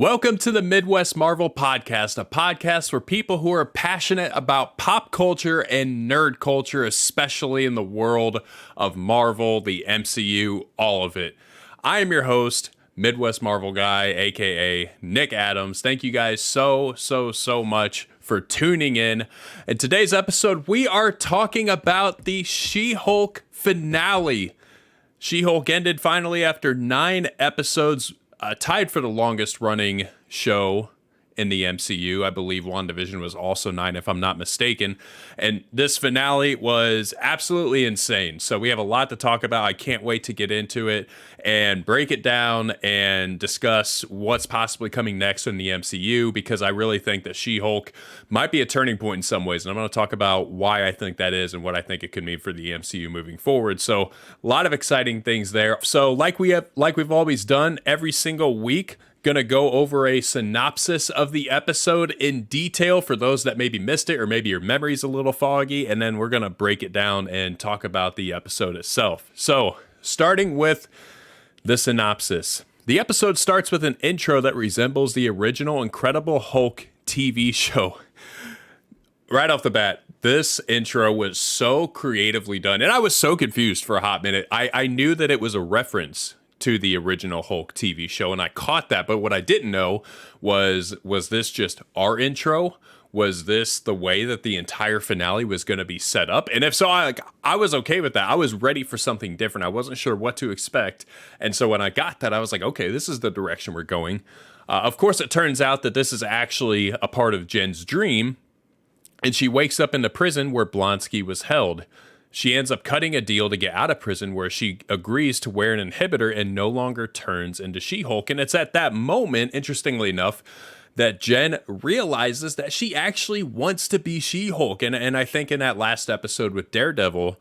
Welcome to the Midwest Marvel Podcast, a podcast for people who are passionate about pop culture and nerd culture, especially in the world of Marvel, the MCU, all of it. I am your host, Midwest Marvel Guy, aka Nick Adams. Thank you guys so much for tuning in. In today's episode, we are talking about the She-Hulk finale. She-Hulk ended finally after 9 episodes, tied for the longest running show in the MCU. I believe WandaVision was also 9, if I'm not mistaken. And this finale was absolutely insane. So we have a lot to talk about. I can't wait to get into it and break it down and discuss what's possibly coming next in the MCU, because I really think that She-Hulk might be a turning point in some ways. And I'm going to talk about why I think that is and what I think it could mean for the MCU moving forward. So a lot of exciting things there. So like we've always done every single week, gonna go over a synopsis of the episode in detail for those that maybe missed it or maybe your memory's a little foggy, and then we're gonna break it down and talk about the episode itself. So, starting with the synopsis. The episode starts with an intro that resembles the original Incredible Hulk TV show. Right off the bat, this intro was so creatively done, and I was so confused for a hot minute. I knew that it was a reference to the original Hulk TV show, and I caught that, but what I didn't know was this just our intro? Was this the way that the entire finale was going to be set up? And if so, I was okay with that. I was ready for something different. I wasn't sure what to expect, and so when I got that, I was like, okay, this is the direction we're going. Of course, it turns out that this is actually a part of Jen's dream, and she wakes up in the prison where Blonsky was held. She ends up cutting a deal to get out of prison where she agrees to wear an inhibitor and no longer turns into She-Hulk. And it's at that moment, interestingly enough, that Jen realizes that she actually wants to be She-Hulk. And I think in that last episode with Daredevil,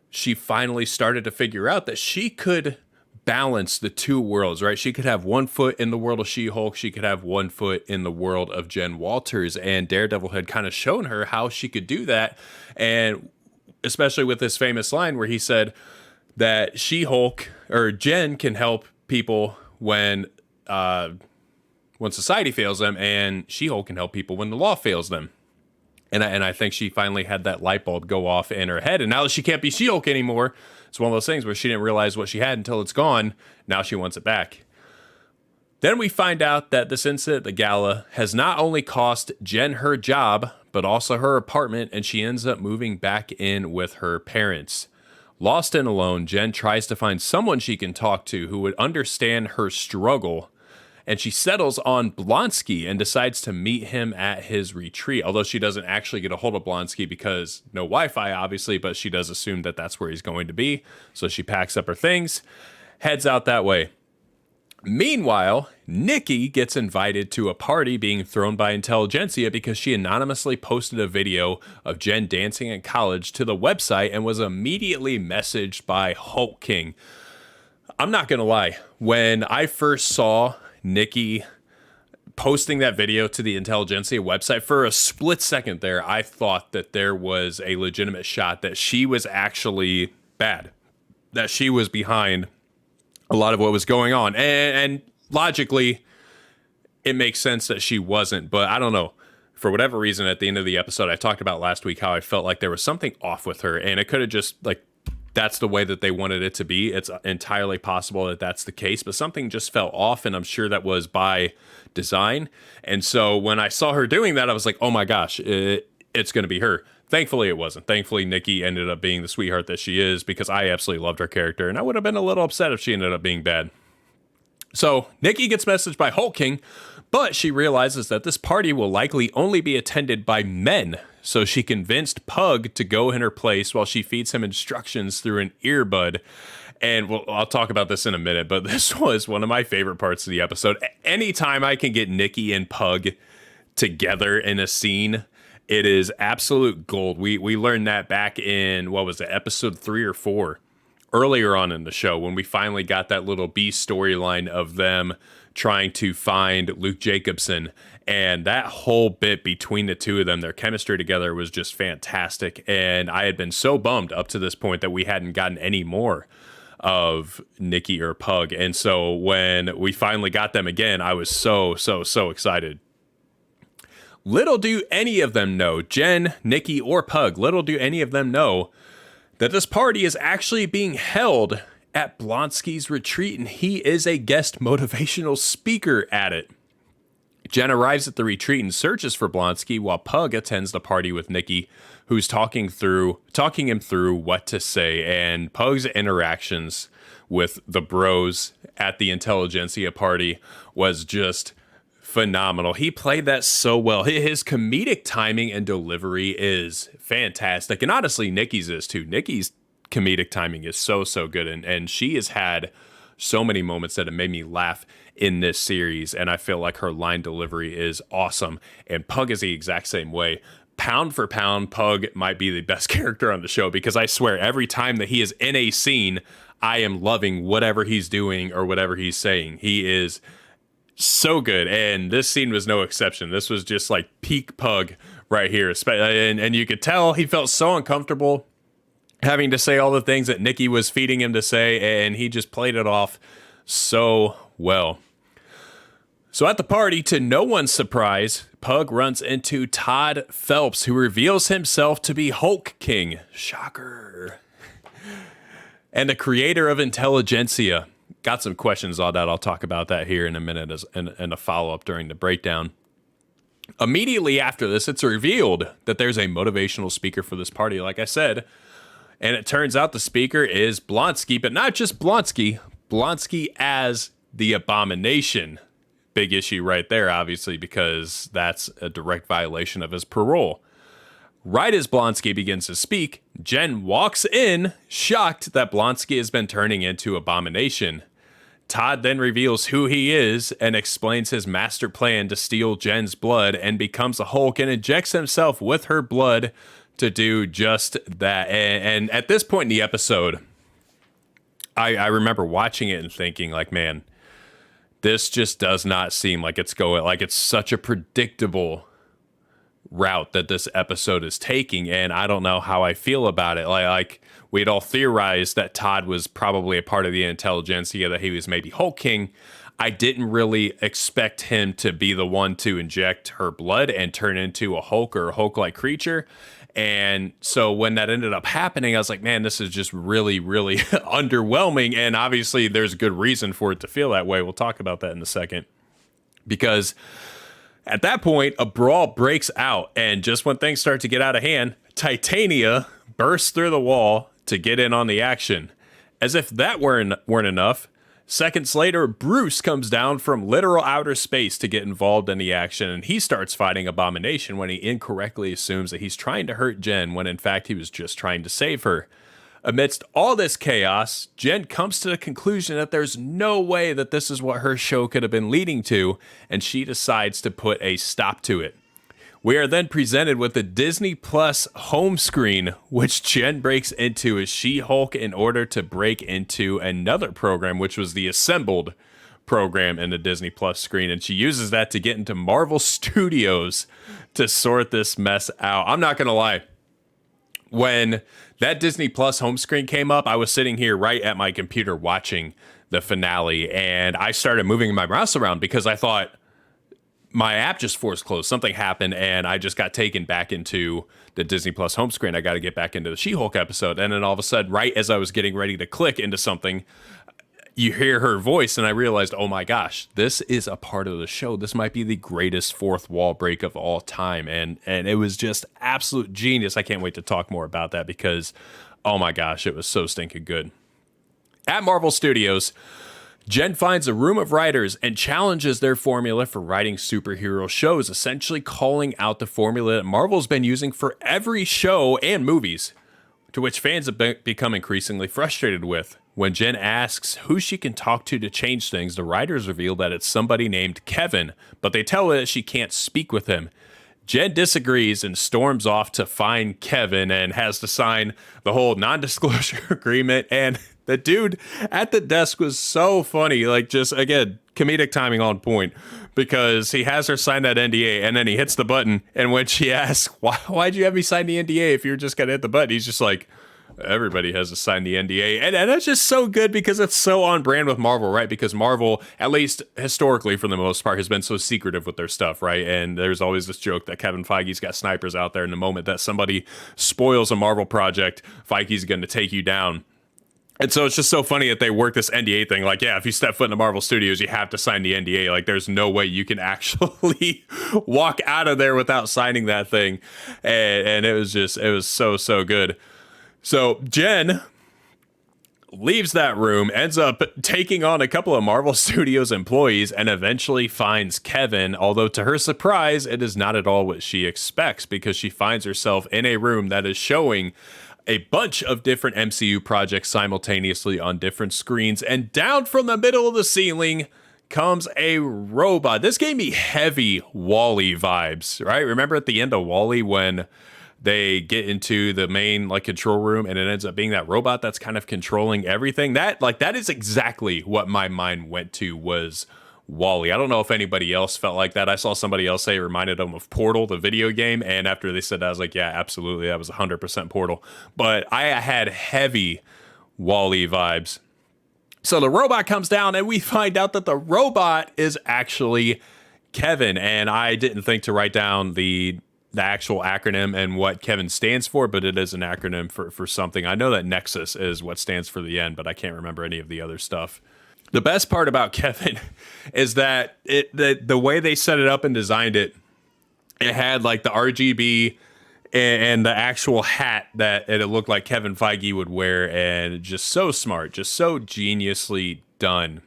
she finally started to figure out that she could balance the two worlds, right? She could have one foot in the world of She-Hulk. She could have one foot in the world of Jen Walters. And Daredevil had kind of shown her how she could do that. And especially with this famous line where he said that She-Hulk or Jen can help people when society fails them, and She-Hulk can help people when the law fails them. And I think she finally had that light bulb go off in her head, and now that she can't be She-Hulk anymore, it's one of those things where she didn't realize what she had until it's gone. Now she wants it back. Then we find out that this incident at the gala has not only cost Jen her job, but also her apartment, and she ends up moving back in with her parents. Lost and alone, Jen tries to find someone she can talk to who would understand her struggle, and she settles on Blonsky and decides to meet him at his retreat, although she doesn't actually get a hold of Blonsky because no Wi-Fi, obviously, but she does assume that that's where he's going to be, so she packs up her things, heads out that way. Meanwhile, Nikki gets invited to a party being thrown by Intelligentsia because she anonymously posted a video of Jen dancing in college to the website and was immediately messaged by Hulk King. I'm not going to lie. When I first saw Nikki posting that video to the Intelligentsia website, for a split second there, I thought that there was a legitimate shot that she was actually bad, that she was behind a lot of what was going on. And logically, it makes sense that she wasn't, but I don't know. For whatever reason, at the end of the episode, I talked about last week how I felt like there was something off with her, and it could have just, like, that's the way that they wanted it to be. It's entirely possible that that's the case, but something just fell off, and I'm sure that was by design. And so when I saw her doing that, I was like, oh my gosh, it's going to be her. Thankfully, it wasn't. Thankfully, Nikki ended up being the sweetheart that she is, because I absolutely loved her character, and I would have been a little upset if she ended up being bad. So, Nikki gets messaged by Hulk King, but she realizes that this party will likely only be attended by men, so she convinced Pug to go in her place while she feeds him instructions through an earbud. And I'll talk about this in a minute, but this was one of my favorite parts of the episode. Anytime I can get Nikki and Pug together in a scene, it is absolute gold. We learned that back in, what was it, episode 3 or 4, earlier on in the show, when we finally got that little B storyline of them trying to find Luke Jacobson. And that whole bit between the two of them, their chemistry together was just fantastic. And I had been so bummed up to this point that we hadn't gotten any more of Nikki or Pug. And so when we finally got them again, I was so excited. Little do any of them know, Jen, Nikki, or Pug, little do any of them know that this party is actually being held at Blonsky's retreat, and he is a guest motivational speaker at it. Jen arrives at the retreat and searches for Blonsky, while Pug attends the party with Nikki, who's talking him through what to say. And Pug's interactions with the bros at the Intelligentsia party was just phenomenal. He played that so well. His comedic timing and delivery is fantastic. And honestly, Nikki's is too. Nikki's comedic timing is so good. And she has had so many moments that have made me laugh in this series. And I feel like her line delivery is awesome. And Pug is the exact same way. Pound for pound, Pug might be the best character on the show, because I swear every time that he is in a scene, I am loving whatever he's doing or whatever he's saying. He is so good, and this scene was no exception. This was just like peak Pug right here, and you could tell he felt so uncomfortable having to say all the things that Nikki was feeding him to say, and he just played it off so well. So at the party, to no one's surprise, Pug runs into Todd Phelps, who reveals himself to be Hulk King. Shocker. And the creator of Intelligentsia. Got some questions on that. I'll talk about that here in a minute and a follow-up during the breakdown. Immediately after this, it's revealed that there's a motivational speaker for this party, like I said. And it turns out the speaker is Blonsky, but not just Blonsky. Blonsky as the Abomination. Big issue right there, obviously, because that's a direct violation of his parole. Right as Blonsky begins to speak, Jen walks in, shocked that Blonsky has been turning into Abomination. Todd then reveals who he is and explains his master plan to steal Jen's blood, and becomes a Hulk and injects himself with her blood to do just that. And at this point in the episode, I remember watching it and thinking, like, man, this just does not seem like it's going, like it's such a predictable route that this episode is taking, and I don't know how I feel about it. Like we'd all theorized that Todd was probably a part of the Intelligentsia, that he was maybe Hulk King. I didn't really expect him to be the one to inject her blood and turn into a Hulk or a Hulk-like creature. And so when that ended up happening, I was like, man, this is just really underwhelming. And obviously there's good reason for it to feel that way. We'll talk about that in a second. Because at that point, a brawl breaks out. And just when things start to get out of hand, Titania bursts through the wall to get in on the action. As if that weren't enough, seconds later, Bruce comes down from literal outer space to get involved in the action, and he starts fighting Abomination when he incorrectly assumes that he's trying to hurt Jen, when in fact he was just trying to save her. Amidst all this chaos, Jen comes to the conclusion that there's no way that this is what her show could have been leading to, and she decides to put a stop to it. We are then presented with the Disney Plus home screen, which Jen breaks into as She-Hulk in order to break into another program, which was the Assembled program in the Disney Plus screen. And she uses that to get into Marvel Studios to sort this mess out. I'm not going to lie. When that Disney Plus home screen came up, I was sitting here right at my computer watching the finale, and I started moving my mouse around because I thought, my app just forced closed. Something happened, and I just got taken back into the Disney Plus home screen. I got to get back into the She-Hulk episode. And then all of a sudden, right as I was getting ready to click into something, you hear her voice, and I realized, oh my gosh, this is a part of the show. This might be the greatest fourth wall break of all time. And it was just absolute genius. I can't wait to talk more about that because, oh my gosh, it was so stinking good. At Marvel Studios, Jen finds a room of writers and challenges their formula for writing superhero shows, essentially calling out the formula that Marvel's been using for every show and movies, to which fans have become increasingly frustrated with. When Jen asks who she can talk to change things, the writers reveal that it's somebody named Kevin, but they tell her that she can't speak with him. Jen disagrees and storms off to find Kevin and has to sign the whole non-disclosure agreement. And the dude at the desk was so funny. Like, just, again, comedic timing on point, because he has her sign that NDA and then he hits the button. And when she asks, why'd you have me sign the NDA if you're just going to hit the button? He's just like, everybody has to sign the NDA. And that's just so good because it's so on brand with Marvel, right? Because Marvel, at least historically for the most part, has been so secretive with their stuff, right? And there's always this joke that Kevin Feige's got snipers out there. In the moment that somebody spoils a Marvel project, Feige's going to take you down. And so it's just so funny that they work this NDA thing. Like, yeah, if you step foot in the Marvel Studios, you have to sign the NDA. Like, there's no way you can actually walk out of there without signing that thing. And it was so good. So Jen leaves that room, ends up taking on a couple of Marvel Studios employees, and eventually finds Kevin. Although to her surprise, it is not at all what she expects, because she finds herself in a room that is showing a bunch of different MCU projects simultaneously on different screens, and down from the middle of the ceiling comes a robot. This gave me heavy WALL-E vibes, right? Remember at the end of WALL-E when they get into the main control room and it ends up being that robot that's kind of controlling everything? That is exactly what my mind went to, was WALL-E. I don't know if anybody else felt like that. I saw somebody else say it reminded them of Portal, the video game, and after they said that, I was like, yeah, absolutely, that was 100% Portal. But I had heavy WALL-E vibes. So the robot comes down, and we find out that the robot is actually Kevin. And I didn't think to write down the actual acronym and what Kevin stands for, but it is an acronym for something. I know that Nexus is what stands for the end, but I can't remember any of the other stuff. The best part about Kevin is that the way they set it up and designed it, it had like the RGB and the actual hat that it looked like Kevin Feige would wear, and just so smart, just so geniusly done.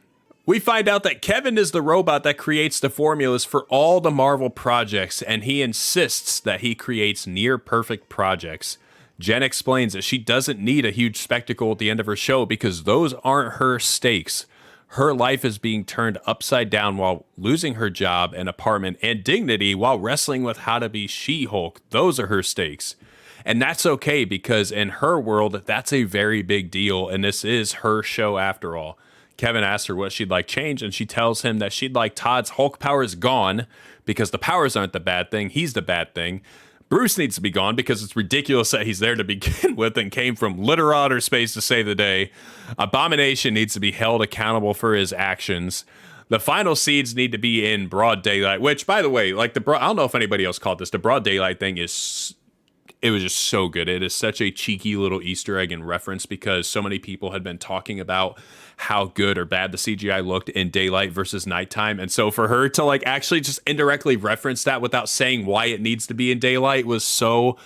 We find out that Kevin is the robot that creates the formulas for all the Marvel projects, and he insists that he creates near perfect projects. Jen explains that she doesn't need a huge spectacle at the end of her show because those aren't her stakes. Her life is being turned upside down while losing her job and apartment and dignity while wrestling with how to be She-Hulk. Those are her stakes. And that's okay, because in her world, that's a very big deal, and this is her show after all. Kevin asks her what she'd like changed, and she tells him that she'd like Todd's Hulk powers gone, because the powers aren't the bad thing, he's the bad thing. Bruce needs to be gone because it's ridiculous that he's there to begin with and came from literal outer space to save the day. Abomination needs to be held accountable for his actions. The final seeds need to be in broad daylight, which, by the way, I don't know if anybody else caught this. The broad daylight thing it was just so good. It is such a cheeky little Easter egg and reference, because so many people had been talking about how good or bad the CGI looked in daylight versus nighttime. And so for her to actually just indirectly reference that without saying why it needs to be in daylight was so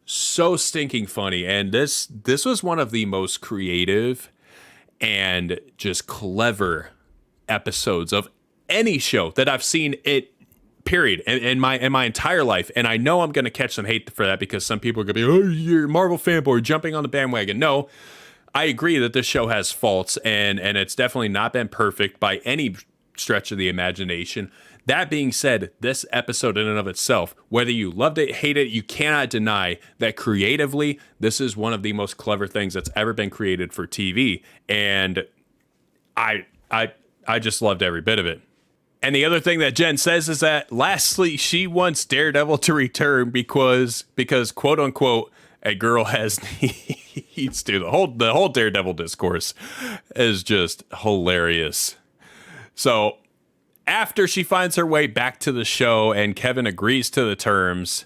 stinking funny. And this was one of the most creative and just clever episodes of any show that I've seen period in my entire life. And I know I'm going to catch some hate for that, because some people are going to be, oh, you're a Marvel fanboy jumping on the bandwagon. No, I agree that this show has faults, and it's definitely not been perfect by any stretch of the imagination. That being said, this episode in and of itself, whether you loved it, hate it, you cannot deny that creatively, this is one of the most clever things that's ever been created for TV. And I just loved every bit of it. And the other thing that Jen says is that lastly, she wants Daredevil to return because quote unquote, a girl has needs to. The whole Daredevil discourse is just hilarious. So after she finds her way back to the show and Kevin agrees to the terms,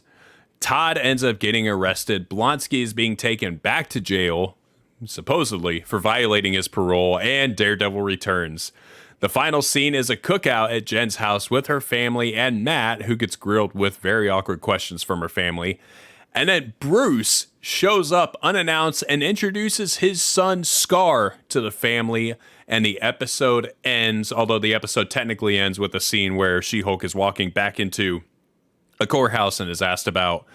Todd ends up getting arrested. Blonsky is being taken back to jail, supposedly, for violating his parole, and Daredevil returns. The final scene is a cookout at Jen's house with her family and Matt, who gets grilled with very awkward questions from her family. And then Bruce shows up unannounced and introduces his son Scar to the family. And the episode ends, although the episode technically ends with a scene where She-Hulk is walking back into a courthouse and is asked about,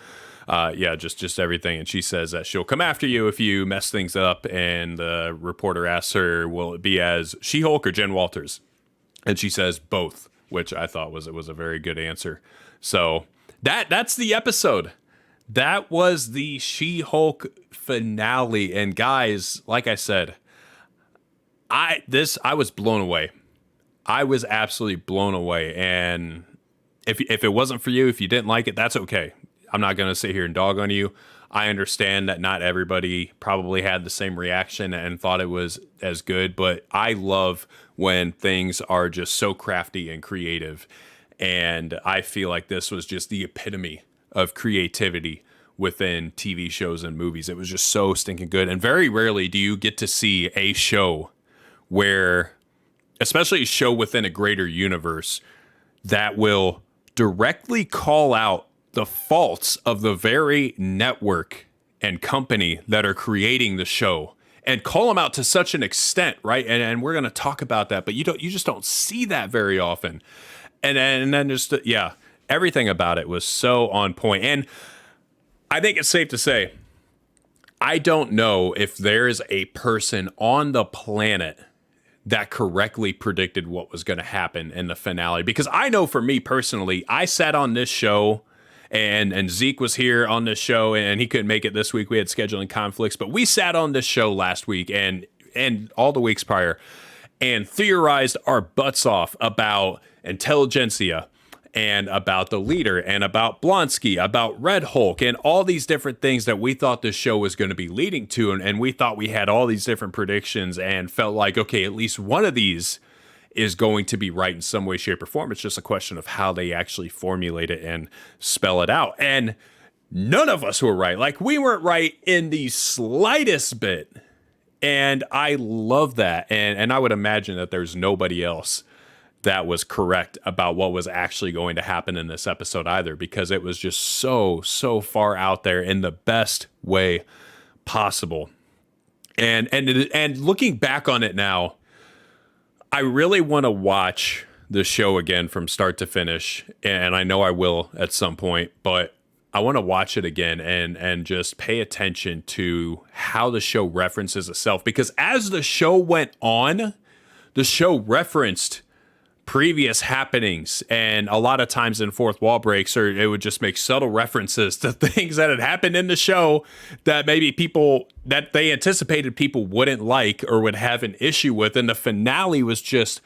just everything. And she says that she'll come after you if you mess things up. And the reporter asks her, will it be as She-Hulk or Jen Walters? And she says both, which I thought was a very good answer. So that's the episode. That was the She-Hulk finale. And guys, like I said, I was blown away. I was absolutely blown away. And if it wasn't for you, if you didn't like it, that's okay. I'm not going to sit here and dog on you. I understand that not everybody probably had the same reaction and thought it was as good, but I love when things are just so crafty and creative. And I feel like this was just the epitome of creativity within TV shows and movies. It was just so stinking good. And very rarely do you get to see a show where, especially a show within a greater universe, that will directly call out the faults of the very network and company that are creating the show and call them out to such an extent, right? And we're going to talk about that, but you just don't see that very often. And then just, yeah, everything about it was so on point. And I think it's safe to say, I don't know if there is a person on the planet that correctly predicted what was going to happen in the finale. Because I know for me personally, I sat on this show and Zeke was here on this show and he couldn't make it this week. We had scheduling conflicts, but we sat on this show last week and all the weeks prior and theorized our butts off about intelligentsia and about the leader and about Blonsky, about Red Hulk, and all these different things that we thought this show was going to be leading to. And we thought we had all these different predictions and felt like, okay, at least one of these is going to be right in some way, shape, or form. It's just a question of how they actually formulate it and spell it out. And none of us were right. Like, we weren't right in the slightest bit. And I love that. And I would imagine that there's nobody else that was correct about what was actually going to happen in this episode either, because it was just so far out there in the best way possible. And looking back on it now, I really want to watch the show again from start to finish, and I know I will at some point, but I want to watch it again and just pay attention to how the show references itself, because as the show went on, the show referenced previous happenings, and a lot of times in fourth wall breaks, or it would just make subtle references to things that had happened in the show that maybe people that they anticipated people wouldn't like or would have an issue with. And the finale was just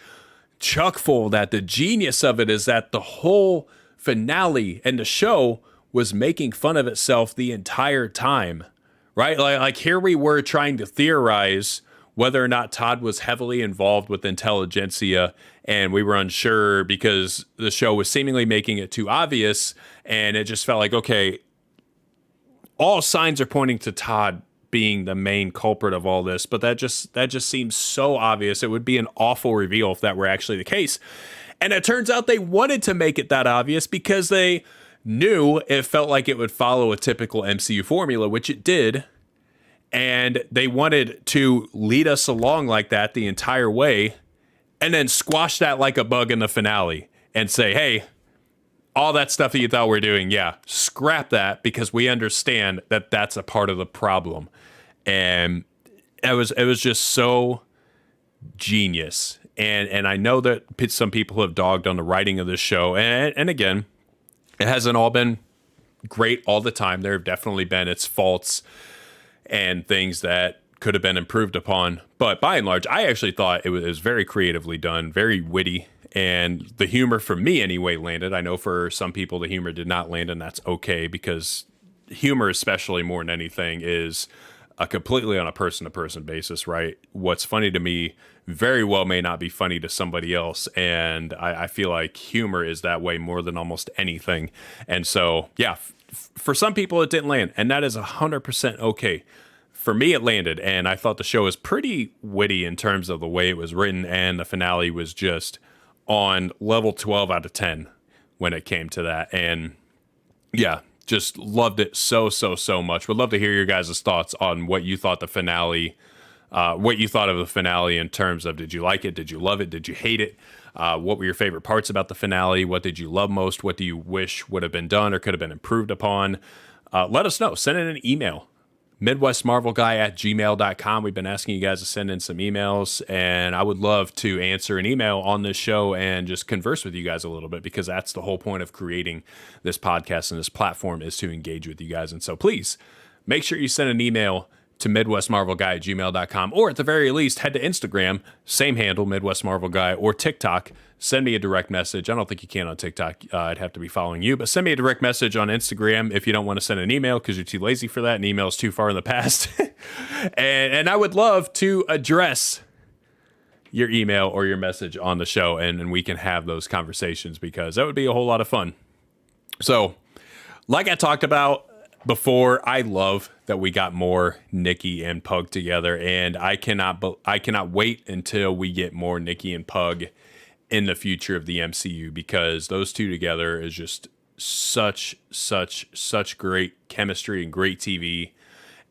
chock full of that. The genius of it is that the whole finale and the show was making fun of itself the entire time, right? Like here we were trying to theorize whether or not Todd was heavily involved with intelligentsia, and we were unsure because the show was seemingly making it too obvious, and it just felt like, okay, all signs are pointing to Todd being the main culprit of all this, but that just seems so obvious. It would be an awful reveal if that were actually the case. And it turns out they wanted to make it that obvious because they knew it felt like it would follow a typical MCU formula, which it did. And they wanted to lead us along like that the entire way and then squash that like a bug in the finale and say, hey, all that stuff that you thought we were doing, yeah, scrap that, because we understand that that's a part of the problem. And it was just so genius. And I know that some people have dogged on the writing of this show. And again, it hasn't all been great all the time. There have definitely been its faults and things that could have been improved upon. But by and large, I actually thought it was very creatively done, very witty. And the humor, for me anyway, landed. I know for some people the humor did not land, and that's okay, because humor, especially more than anything, is completely on a person-to-person basis, right? What's funny to me very well may not be funny to somebody else. And I feel like humor is that way more than almost anything. And so, yeah, for some people it didn't land, and that is 100% okay. For me, it landed, and I thought the show was pretty witty in terms of the way it was written, and the finale was just on level 12 out of 10 when it came to that. And yeah, just loved it so much. Would love to hear your guys' thoughts on what you thought the finale, what you thought of the finale in terms of, did you like it? Did you love it? Did you hate it? What were your favorite parts about the finale? What did you love most? What do you wish would have been done or could have been improved upon? Let us know. Send in an email. MidwestMarvelGuy@gmail.com. We've been asking you guys to send in some emails, and I would love to answer an email on this show and just converse with you guys a little bit, because that's the whole point of creating this podcast and this platform, is to engage with you guys. And so please make sure you send an email to midwestmarvelguy@gmail.com, or at the very least, head to Instagram, same handle, Midwest Marvel Guy, or TikTok. Send me a direct message. I don't think you can on TikTok. I'd have to be following you, but send me a direct message on Instagram if you don't want to send an email because you're too lazy for that, and email is too far in the past. and I would love to address your email or your message on the show, and we can have those conversations because that would be a whole lot of fun. So, like I talked about before, I love that we got more Nikki and Pug together, and I cannot wait until we get more Nikki and Pug in the future of the MCU because those two together is just such great chemistry and great TV,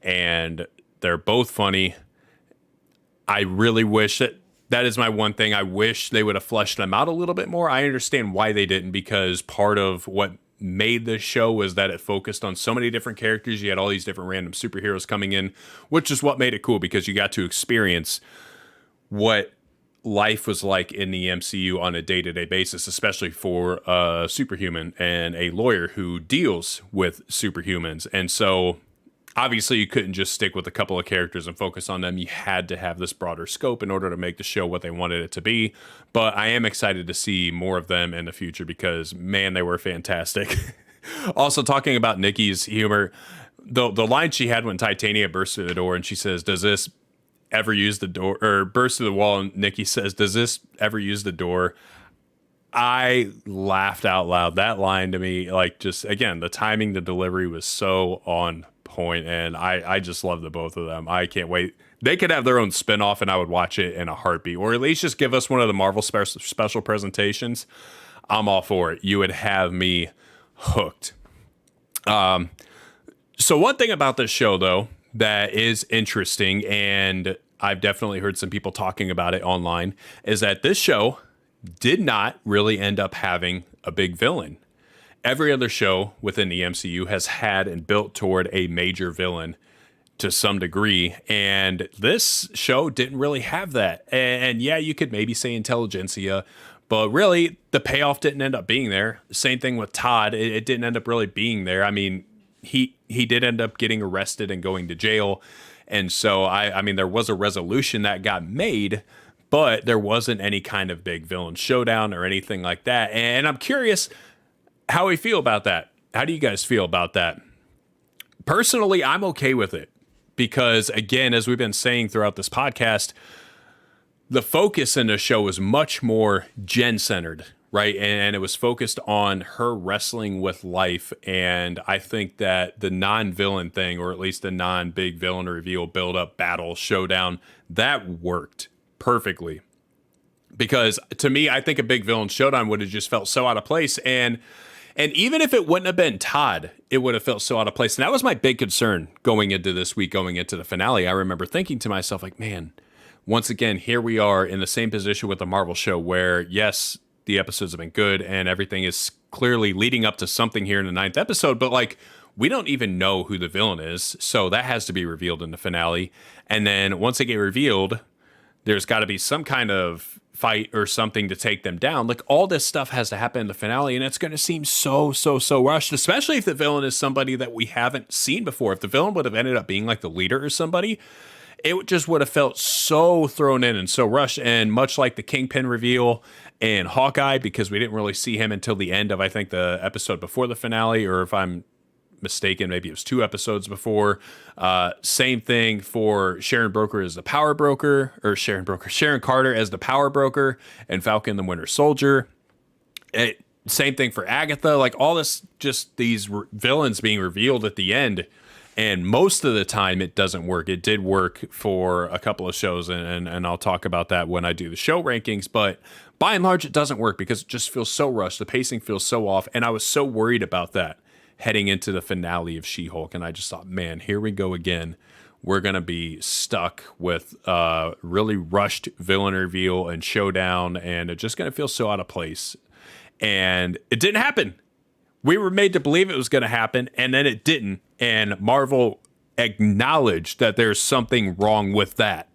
and they're both funny. I really wish that is my one thing. I wish they would have fleshed them out a little bit more. I understand why they didn't because part of what made this show was that it focused on so many different characters. You had all these different random superheroes coming in, which is what made it cool because you got to experience what life was like in the MCU on a day-to-day basis, especially for a superhuman and a lawyer who deals with superhumans. And so obviously you couldn't just stick with a couple of characters and focus on them. You had to have this broader scope in order to make the show what they wanted it to be. But I am excited to see more of them in the future because, man, they were fantastic. Also, talking about Nikki's humor, the line she had when Titania burst through the door and she says, "Does this ever use the door?" Or burst through the wall, and Nikki says, "Does this ever use the door?" I laughed out loud. That line to me, like, just, again, the timing, the delivery was so on point, and I just love the both of them. I can't wait. They could have their own spinoff, and I would watch it in a heartbeat, or at least just give us one of the Marvel special presentations. I'm all for it. You would have me hooked. So one thing about this show, though, that is interesting, and I've definitely heard some people talking about it online, is that this show did not really end up having a big villain. Every other show within the MCU has had and built toward a major villain to some degree, and this show didn't really have that. And yeah, you could maybe say Intelligentsia, but really the payoff didn't end up being there. Same thing with Todd. It didn't end up really being there. I mean, he did end up getting arrested and going to jail, and so I mean there was a resolution that got made, but there wasn't any kind of big villain showdown or anything like that. And I'm curious how we feel about that. How do you guys feel about that? Personally, I'm okay with it because, again, as we've been saying throughout this podcast, the focus in the show was much more Jen-centered, right? And it was focused on her wrestling with life. And I think that the non-villain thing, or at least the non-big villain reveal, build-up, battle, showdown, that worked perfectly. Because to me, I think a big villain showdown would have just felt so out of place. And even if it wouldn't have been Todd, it would have felt so out of place. And that was my big concern going into this week, going into the finale. I remember thinking to myself, like, man, once again, here we are in the same position with the Marvel show where, yes, the episodes have been good and everything is clearly leading up to something here in the 9th episode, but like, we don't even know who the villain is. So that has to be revealed in the finale. And then once they get revealed, there's got to be some kind of fight or something to take them down. Like, all this stuff has to happen in the finale, and it's going to seem so rushed, especially if the villain is somebody that we haven't seen before. If the villain would have ended up being like the leader or somebody, it just would have felt so thrown in and so rushed. And much like the Kingpin reveal and Hawkeye, because we didn't really see him until the end of, I think, the episode before the finale, or if I'm mistaken, maybe it was 2 episodes before. Same thing for Sharon Broker as the power broker, or Sharon Carter as the power broker, and Falcon the Winter Soldier. Same thing for Agatha. Like, all this, just these villains being revealed at the end, and most of the time it doesn't work. It did work for a couple of shows, and I'll talk about that when I do the show rankings, but by and large it doesn't work because it just feels so rushed. The pacing feels so off, and I was so worried about that heading into the finale of She-Hulk. And I just thought, man, here we go again. We're going to be stuck with really rushed villain reveal and showdown, and it's just going to feel so out of place. And it didn't happen. We were made to believe it was going to happen, and then it didn't. And Marvel acknowledged that there's something wrong with that.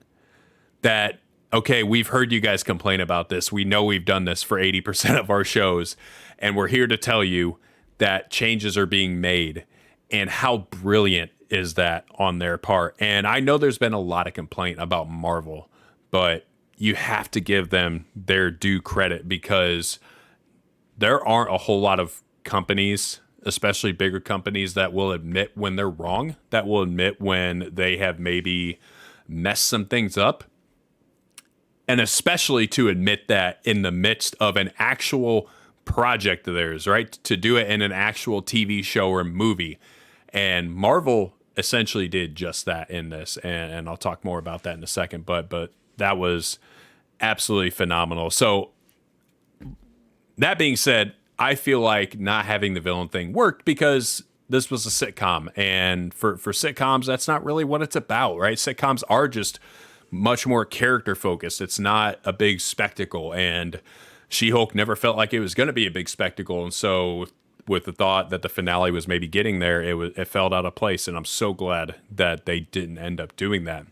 That, okay, we've heard you guys complain about this. We know we've done this for 80% of our shows, and we're here to tell you that changes are being made. And how brilliant is that on their part. And I know there's been a lot of complaint about Marvel, but you have to give them their due credit because there aren't a whole lot of companies, especially bigger companies, that will admit when they're wrong, that will admit when they have maybe messed some things up. And especially to admit that in the midst of an actual project of theirs, right? To do it in an actual TV show or movie. And Marvel essentially did just that in this. And I'll talk more about that in a second. But that was absolutely phenomenal. So that being said, I feel like not having the villain thing worked because this was a sitcom. And for sitcoms, that's not really what it's about, right? Sitcoms are just much more character focused. It's not a big spectacle. And She-Hulk never felt like it was going to be a big spectacle. And so with the thought that the finale was maybe getting there, it felt out of place. And I'm so glad that they didn't end up doing that.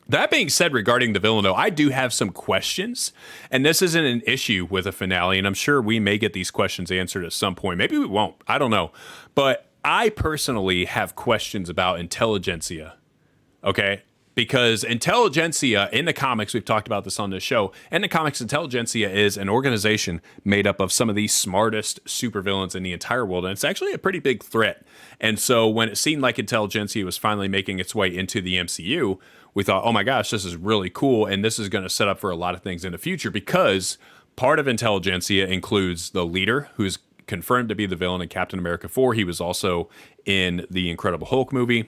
That being said, regarding the villain, though, I do have some questions. And this isn't an issue with a finale. And I'm sure we may get these questions answered at some point. Maybe we won't. I don't know. But I personally have questions about intelligentsia. Okay? Because intelligentsia in the comics, we've talked about this on this show, in the comics, intelligentsia is an organization made up of some of the smartest supervillains in the entire world, and it's actually a pretty big threat. And so when it seemed like intelligentsia was finally making its way into the MCU, we thought, oh my gosh, this is really cool, and this is going to set up for a lot of things in the future, because part of intelligentsia includes the leader, who's confirmed to be the villain in Captain America 4. He was also in the Incredible Hulk movie.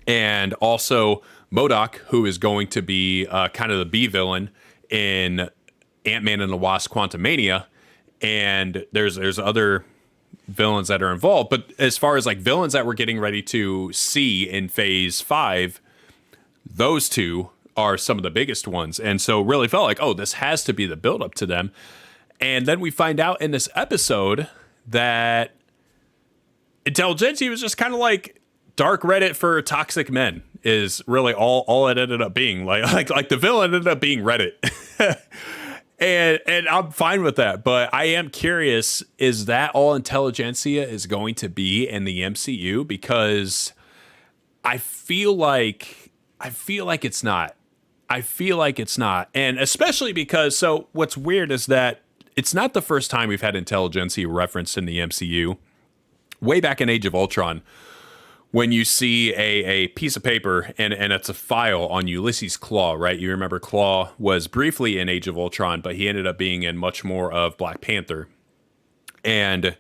And also MODOK, who is going to be kind of the B villain in Ant-Man and the Wasp: Quantumania. And there's other villains that are involved. But as far as like villains that we're getting ready to see in Phase 5, those two are some of the biggest ones. And so really felt like, oh, this has to be the buildup to them. And then we find out in this episode that intelligentsia was just kind of like dark Reddit for toxic men is really all it ended up being. Like the villain ended up being Reddit. and I'm fine with that. But I am curious, is that all intelligentsia is going to be in the MCU? Because I feel like it's not. I feel like it's not. And especially because, so what's weird is that it's not the first time we've had intelligentsia referenced in the MCU. Way back in Age of Ultron, when you see a piece of paper and it's a file on Ulysses Klaue, right? You remember Klaue was briefly in Age of Ultron, but he ended up being in much more of Black Panther. And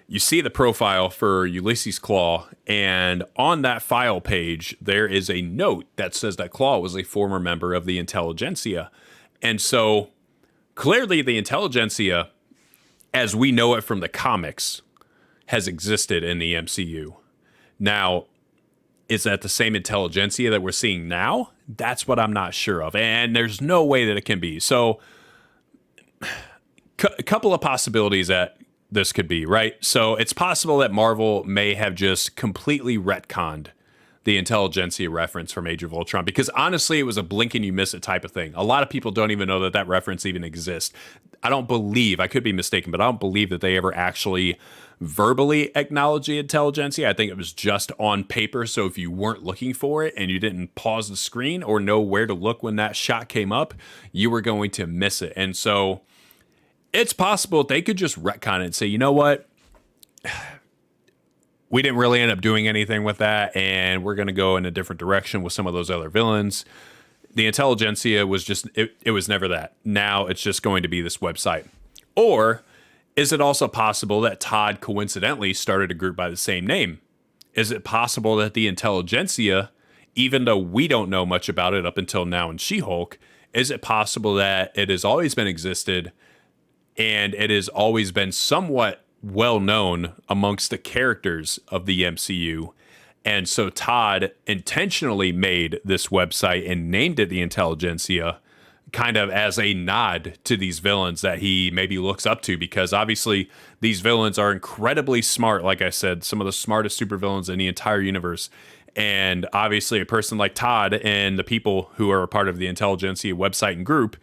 you see the profile for Ulysses Klaue, and on that file page, there is a note that says that Klaue was a former member of the intelligentsia. And so clearly the intelligentsia, as we know it from the comics, has existed in the MCU. Now, is that the same intelligentsia that we're seeing now? That's what I'm not sure of. And there's no way that it can be. So a couple of possibilities that this could be, right? So it's possible that Marvel may have just completely retconned the intelligentsia reference from Age of Ultron, because honestly, it was a blink and you miss it type of thing. A lot of people don't even know that reference even exists. I don't believe, I could be mistaken, but I don't believe that they ever actually verbally acknowledge the intelligentsia. I think it was just on paper. So if you weren't looking for it and you didn't pause the screen or know where to look when that shot came up, you were going to miss it. And so it's possible they could just retcon it and say, you know what? We didn't really end up doing anything with that, and we're going to go in a different direction with some of those other villains. The intelligentsia was just, it was never that. Now it's just going to be this website. Or is it also possible that Todd coincidentally started a group by the same name? Is it possible that the intelligentsia, even though we don't know much about it up until now in She-Hulk, is it possible that it has always been existed and it has always been somewhat well known amongst the characters of the MCU? And so Todd intentionally made this website and named it the Intelligentsia, kind of as a nod to these villains that he maybe looks up to, because obviously these villains are incredibly smart. Like I said, some of the smartest supervillains in the entire universe. And obviously a person like Todd and the people who are a part of the Intelligentsia website and group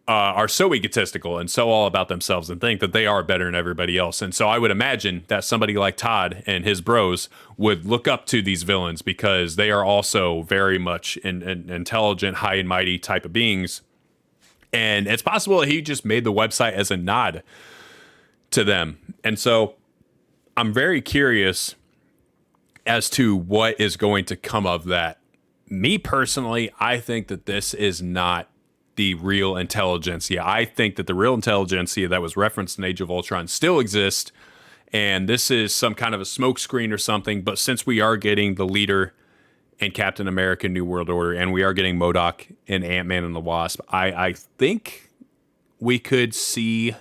are so egotistical and so all about themselves and think that they are better than everybody else. And so I would imagine that somebody like Todd and his bros would look up to these villains because they are also very much an intelligent, high and mighty type of beings. And it's possible that he just made the website as a nod to them. And so I'm very curious as to what is going to come of that. Me personally, I think that this is not the real intelligentsia. I think that the real intelligentsia that was referenced in Age of Ultron still exists, and this is some kind of a smokescreen or something. But since we are getting the leader in Captain America New World Order, and we are getting MODOK in Ant-Man and the Wasp, I think we could see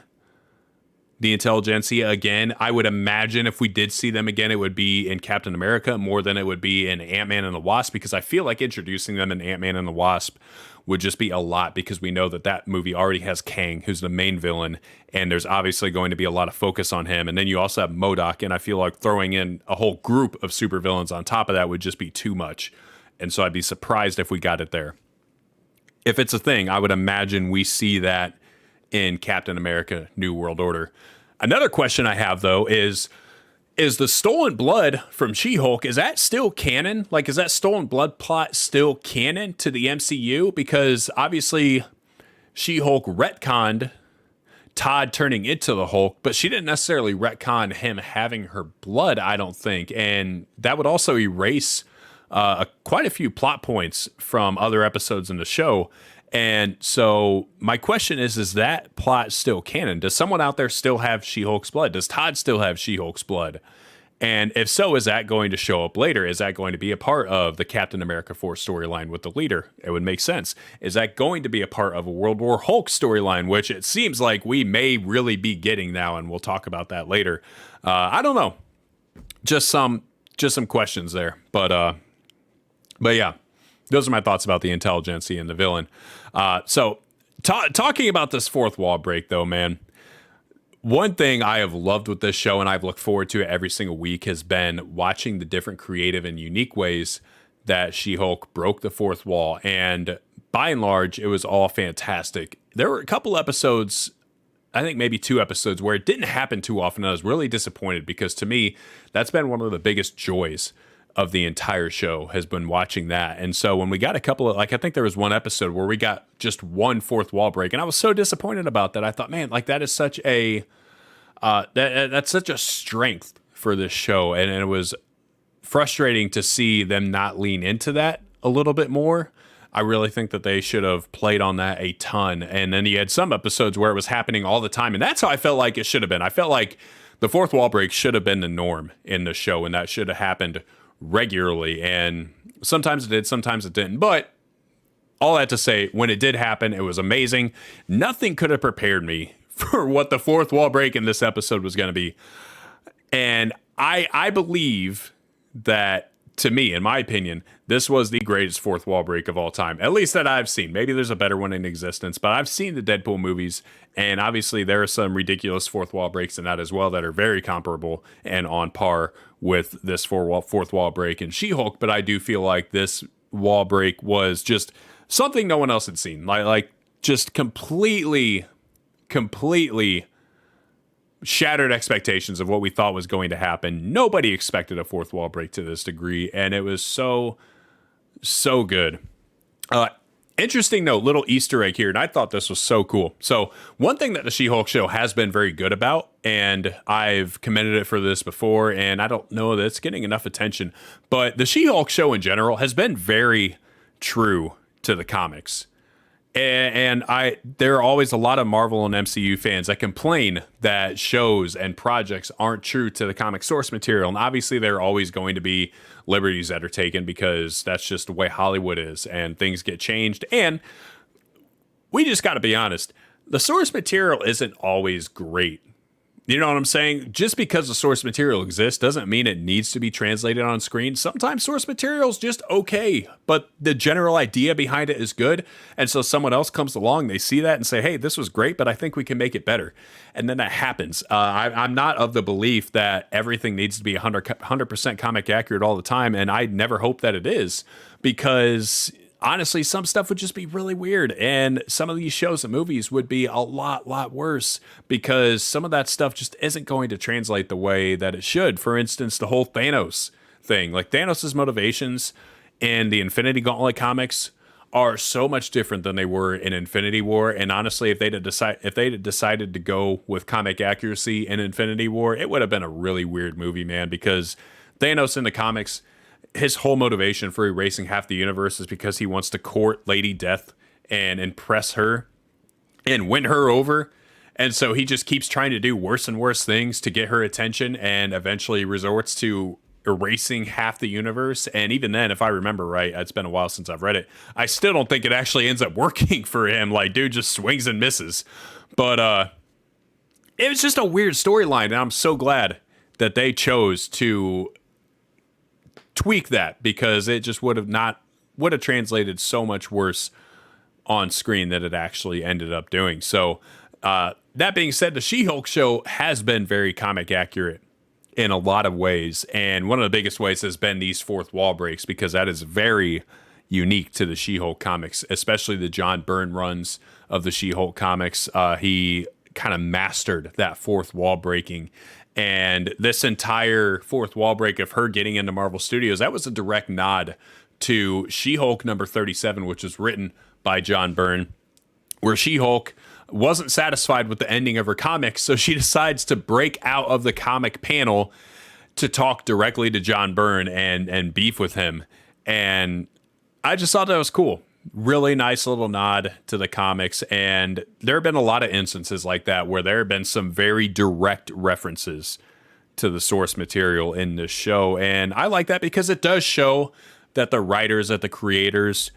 the intelligentsia again. I would imagine if we did see them again, it would be in Captain America more than it would be in Ant-Man and the Wasp, because I feel like introducing them in Ant-Man and the Wasp would just be a lot, because we know that that movie already has Kang, who's the main villain, and there's obviously going to be a lot of focus on him. And then you also have MODOK, and I feel like throwing in a whole group of supervillains on top of that would just be too much. And so I'd be surprised if we got it there. If it's a thing, I would imagine we see that in Captain America New World Order. Another question I have, though, is the stolen blood from She-Hulk, is that still canon? Like, is that stolen blood plot still canon to the MCU? Because obviously She-Hulk retconned Todd turning into the Hulk, but she didn't necessarily retcon him having her blood, I don't think. And that would also erase quite a few plot points from other episodes in the show. And so my question is that plot still canon? Does someone out there still have She-Hulk's blood? Does Todd still have She-Hulk's blood? And if so, is that going to show up later? Is that going to be a part of the Captain America 4 storyline with the leader? It would make sense. Is that going to be a part of a World War Hulk storyline, which it seems like we may really be getting now, and we'll talk about that later. I don't know. Just some questions there. But yeah. Those are my thoughts about the intelligentsia and the villain. So talking about this fourth wall break, though, man, one thing I have loved with this show, and I've looked forward to it every single week, has been watching the different creative and unique ways that She-Hulk broke the fourth wall. And by and large, it was all fantastic. There were a couple episodes, I think maybe 2 episodes, where it didn't happen too often. I was really disappointed, because to me, that's been one of the biggest joys of the entire show, has been watching that. And so when we got a couple of, like, I think there was one episode where we got just one fourth wall break, and I was so disappointed about that. I thought, man, like, that is such a that's such a strength for this show, and it was frustrating to see them not lean into that a little bit more. I really think that they should have played on that a ton. And then you had some episodes where it was happening all the time, and that's how I felt like it should have been. I felt like the fourth wall break should have been the norm in the show, and that should have happened regularly. And sometimes it did, sometimes it didn't. But all that to say, when it did happen, it was amazing. Nothing could have prepared me for what the fourth wall break in this episode was going to be. And I believe that, to me, in my opinion, this was the greatest fourth wall break of all time, at least that I've seen. Maybe there's a better one in existence, but I've seen the Deadpool movies, and obviously there are some ridiculous fourth wall breaks in that as well that are very comparable and on par with this fourth wall break in She-Hulk. But I do feel like this wall break was just something no one else had seen, like just completely shattered expectations of what we thought was going to happen. Nobody expected a fourth wall break to this degree, and it was so good. Interesting note, little Easter egg here, and I thought this was so cool. So one thing that the She-Hulk show has been very good about, and I've commended it for this before, and I don't know that it's getting enough attention, but the She-Hulk show in general has been very true to the comics. And there are always a lot of Marvel and MCU fans that complain that shows and projects aren't true to the comic source material. And obviously there are always going to be liberties that are taken, because that's just the way Hollywood is, and things get changed. And we just got to be honest, the source material isn't always great. You know what I'm saying? Just because the source material exists doesn't mean it needs to be translated on screen. Sometimes source material is just okay, but the general idea behind it is good. And so someone else comes along, they see that and say, hey, this was great, but I think we can make it better. And then that happens. I'm not of the belief that everything needs to be 100% comic accurate all the time. And I never hope that it is, because honestly, some stuff would just be really weird. And some of these shows and movies would be a lot worse because some of that stuff just isn't going to translate the way that it should. For instance, the whole Thanos thing, like Thanos' motivations in the Infinity Gauntlet comics are so much different than they were in Infinity War. And honestly, if they'd have decided to go with comic accuracy in Infinity War, it would have been a really weird movie, man, because Thanos in the comics, his whole motivation for erasing half the universe is because he wants to court Lady Death and impress her and win her over. And so he just keeps trying to do worse and worse things to get her attention and eventually resorts to erasing half the universe. And even then, if I remember right, it's been a while since I've read it, I still don't think it actually ends up working for him. Like, dude just swings and misses. But it was just a weird storyline, and I'm so glad that they chose to tweak that, because it just would have translated so much worse on screen than it actually ended up doing. So that being said, the She-Hulk show has been very comic accurate in a lot of ways, and one of the biggest ways has been these fourth wall breaks, because that is very unique to the She-Hulk comics, especially the John Byrne runs of the She-Hulk comics. He kind of mastered that fourth wall breaking. And this entire fourth wall break of her getting into Marvel Studios, that was a direct nod to She-Hulk number 37, which was written by John Byrne, where She-Hulk wasn't satisfied with the ending of her comics, so she decides to break out of the comic panel to talk directly to John Byrne and beef with him. And I just thought that was cool. Really nice little nod to the comics. And there have been a lot of instances like that where there have been some very direct references to the source material in this show. And I like that because it does show that the writers, that the creators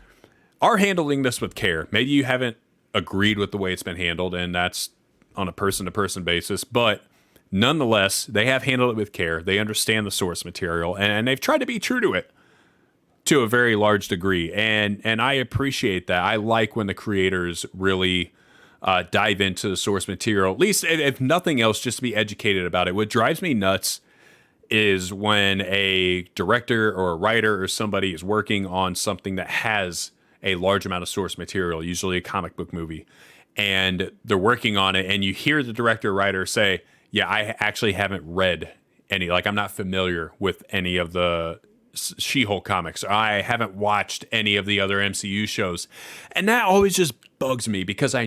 are handling this with care. Maybe you haven't agreed with the way it's been handled, and that's on a person-to-person basis, but nonetheless, they have handled it with care. They understand the source material, and they've tried to be true to it to a very large degree, and I appreciate that. I like when the creators really dive into the source material, at least if nothing else, just to be educated about it. What drives me nuts is when a director or a writer or somebody is working on something that has a large amount of source material, usually a comic book movie, and they're working on it, and you hear the director or writer say, yeah, I actually haven't read any, like, I'm not familiar with any of the She-Hulk comics. I haven't watched any of the other MCU shows. And that always just bugs me, because I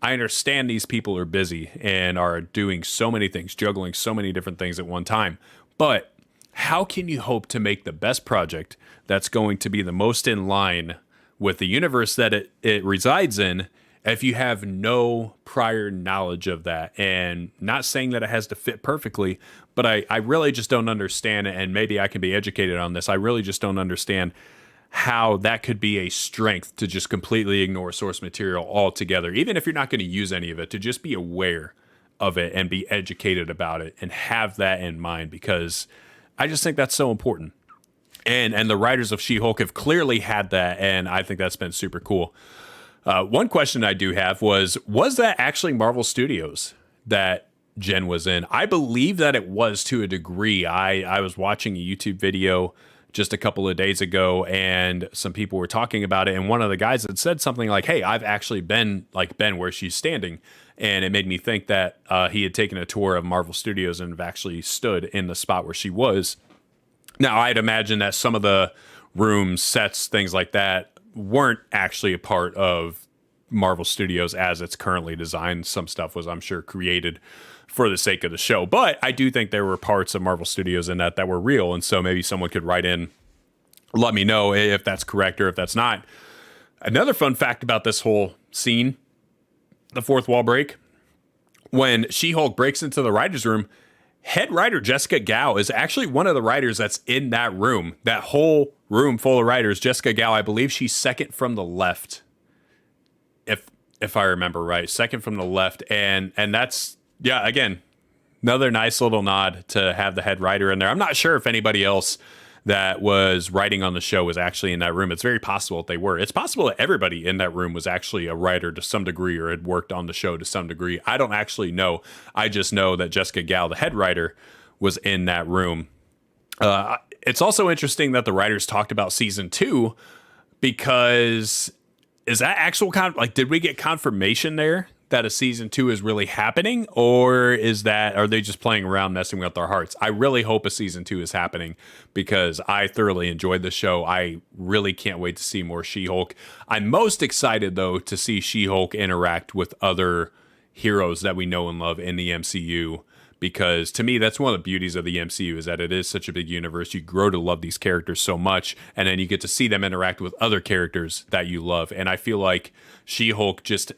understand these people are busy and are doing so many things, juggling so many different things at one time. But how can you hope to make the best project that's going to be the most in line with the universe that it resides in if you have no prior knowledge of that? And not saying that it has to fit perfectly, but I really just don't understand it, and maybe I can be educated on this. I really just don't understand how that could be a strength, to just completely ignore source material altogether, even if you're not going to use any of it, to just be aware of it and be educated about it and have that in mind, because I just think that's so important. And the writers of She-Hulk have clearly had that, and I think that's been super cool. One question I do have was that actually Marvel Studios that Jen was in? I believe that it was, to a degree. I was watching a YouTube video just a couple of days ago, and some people were talking about it, and one of the guys had said something like, hey, I've actually been where she's standing. And it made me think that he had taken a tour of Marvel Studios and have actually stood in the spot where she was. Now, I'd imagine that some of the rooms, sets, things like that weren't actually a part of Marvel Studios as it's currently designed. Some stuff was, I'm sure, created for the sake of the show. But I do think there were parts of Marvel Studios in that were real. And so maybe someone could write in, let me know if that's correct or if that's not. Another fun fact about this whole scene, the fourth wall break, when She-Hulk breaks into the writer's room, head writer Jessica Gao is actually one of the writers that's in that room. That whole room full of writers, Jessica Gao, I believe she's second from the left, if I remember right, second from the left. And that's, yeah, again, another nice little nod to have the head writer in there. I'm not sure if anybody else that was writing on the show was actually in that room. It's very possible that they were. It's possible that everybody in that room was actually a writer to some degree or had worked on the show to some degree. I don't actually know. I just know that Jessica Gao, the head writer, was in that room. It's also interesting that the writers talked about season 2 because is that actual like, did we get confirmation there that a season 2 is really happening, or are they just playing around messing with our hearts? I really hope a season 2 is happening because I thoroughly enjoyed the show. I really can't wait to see more She-Hulk. I'm most excited though to see She-Hulk interact with other heroes that we know and love in the MCU, because to me that's one of the beauties of the MCU is that it is such a big universe. You grow to love these characters so much, and then you get to see them interact with other characters that you love. And I feel like She-Hulk, just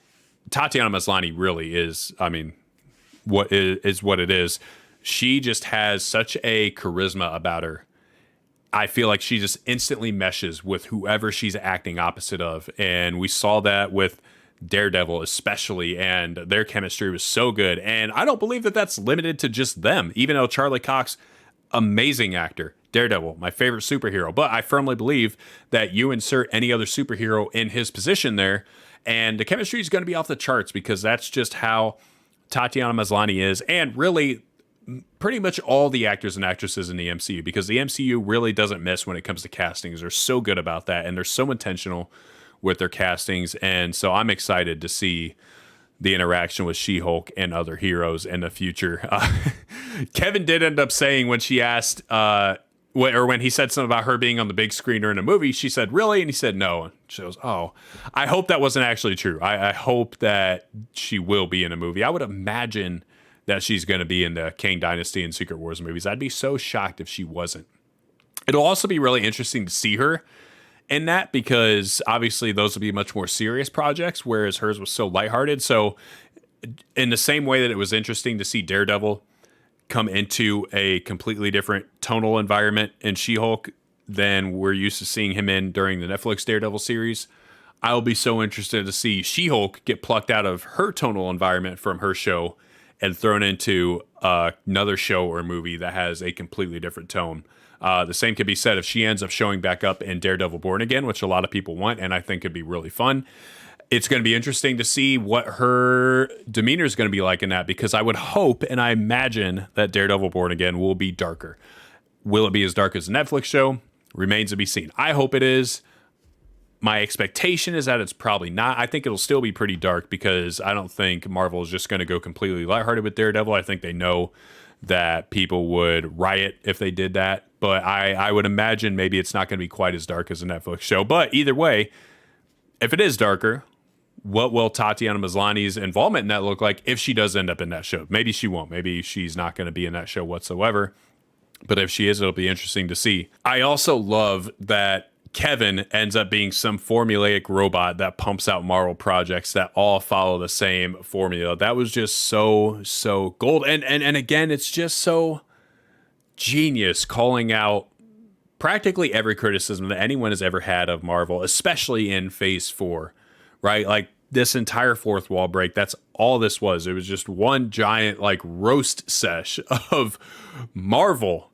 Tatiana Maslany really is, I mean, what it is. She just has such a charisma about her. I feel like she just instantly meshes with whoever she's acting opposite of. And we saw that with Daredevil especially, and their chemistry was so good. And I don't believe that that's limited to just them, even though Charlie Cox, amazing actor. Daredevil, my favorite superhero. But I firmly believe that you insert any other superhero in his position there, and the chemistry is going to be off the charts, because that's just how Tatiana Maslany is, and really pretty much all the actors and actresses in the MCU, because the MCU really doesn't miss when it comes to castings. They're so good about that, and they're so intentional with their castings. And so I'm excited to see the interaction with She-Hulk and other heroes in the future. Kevin did end up saying, when she asked, when he said something about her being on the big screen or in a movie, she said, "Really?" And he said, "No." And she goes, "Oh, I hope that wasn't actually true. I hope that she will be in a movie. I would imagine that she's going to be in the Kang Dynasty and Secret Wars movies. I'd be so shocked if she wasn't." It'll also be really interesting to see her in that, because obviously those will be much more serious projects, whereas hers was so lighthearted. So in the same way that it was interesting to see Daredevil come into a completely different tonal environment in She-Hulk than we're used to seeing him in during the Netflix Daredevil series, I'll be so interested to see She-Hulk get plucked out of her tonal environment from her show and thrown into another show or movie that has a completely different tone. The same could be said if she ends up showing back up in Daredevil Born Again, which a lot of people want, and I think could be really fun. It's going to be interesting to see what her demeanor is going to be like in that, because I would hope and I imagine that Daredevil Born Again will be darker. Will it be as dark as the Netflix show? Remains to be seen. I hope it is. My expectation is that it's probably not. I think it'll still be pretty dark, because I don't think Marvel is just going to go completely lighthearted with Daredevil. I think they know that people would riot if they did that. But I would imagine maybe it's not going to be quite as dark as the Netflix show. But either way, if it is darker, what will Tatiana Maslany's involvement in that look like if she does end up in that show? Maybe she won't. Maybe she's not going to be in that show whatsoever. But if she is, it'll be interesting to see. I also love that Kevin ends up being some formulaic robot that pumps out Marvel projects that all follow the same formula. That was just so gold. And again, it's just so genius, calling out practically every criticism that anyone has ever had of Marvel, especially in Phase 4, right? Like this entire fourth wall break, that's all this was. It was just one giant like roast sesh of Marvel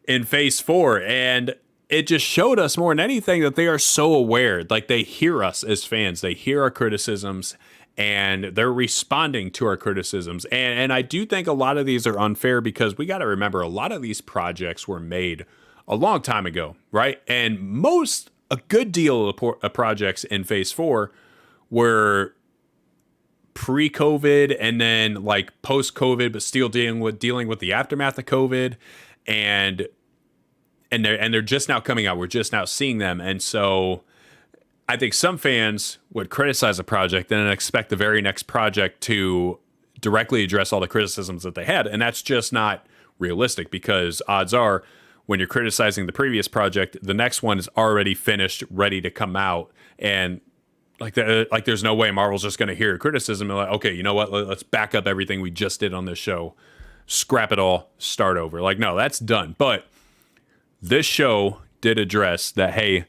in Phase 4. And it just showed us more than anything that they are so aware. Like they hear us as fans, they hear our criticisms, and they're responding to our criticisms. And I do think a lot of these are unfair, because we got to remember a lot of these projects were made a long time ago, right? And a good deal of projects in Phase 4 were pre-COVID and then like post-COVID, but still dealing with the aftermath of COVID, and they're just now coming out. We're just now seeing them, and so I think some fans would criticize a project and then expect the very next project to directly address all the criticisms that they had, and that's just not realistic, because odds are, when you're criticizing the previous project, the next one is already finished, ready to come out, and there's no way Marvel's just going to hear criticism and like, okay, you know what? Let's back up everything we just did on this show, scrap it all, start over. Like, no, that's done. But this show did address that. Hey,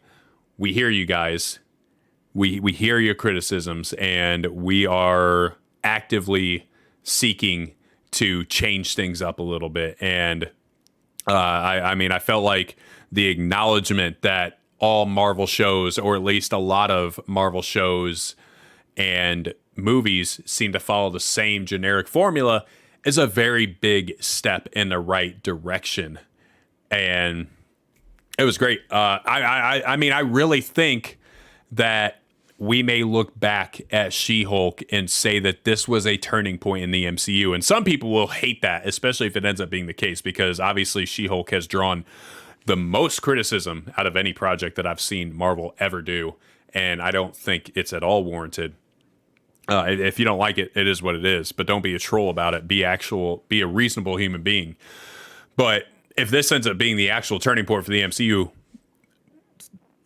we hear you guys. We hear your criticisms, and we are actively seeking to change things up a little bit. And I felt like the acknowledgement that all Marvel shows, or at least a lot of Marvel shows and movies, seem to follow the same generic formula, is a very big step in the right direction. And it was great. I really think that we may look back at She-Hulk and say that this was a turning point in the MCU. And some people will hate that, especially if it ends up being the case, because obviously She-Hulk has drawn the most criticism out of any project that I've seen Marvel ever do. And I don't think it's at all warranted. If you don't like it, it is what it is. But don't be a troll about it. Be a reasonable human being. But if this ends up being the actual turning point for the MCU,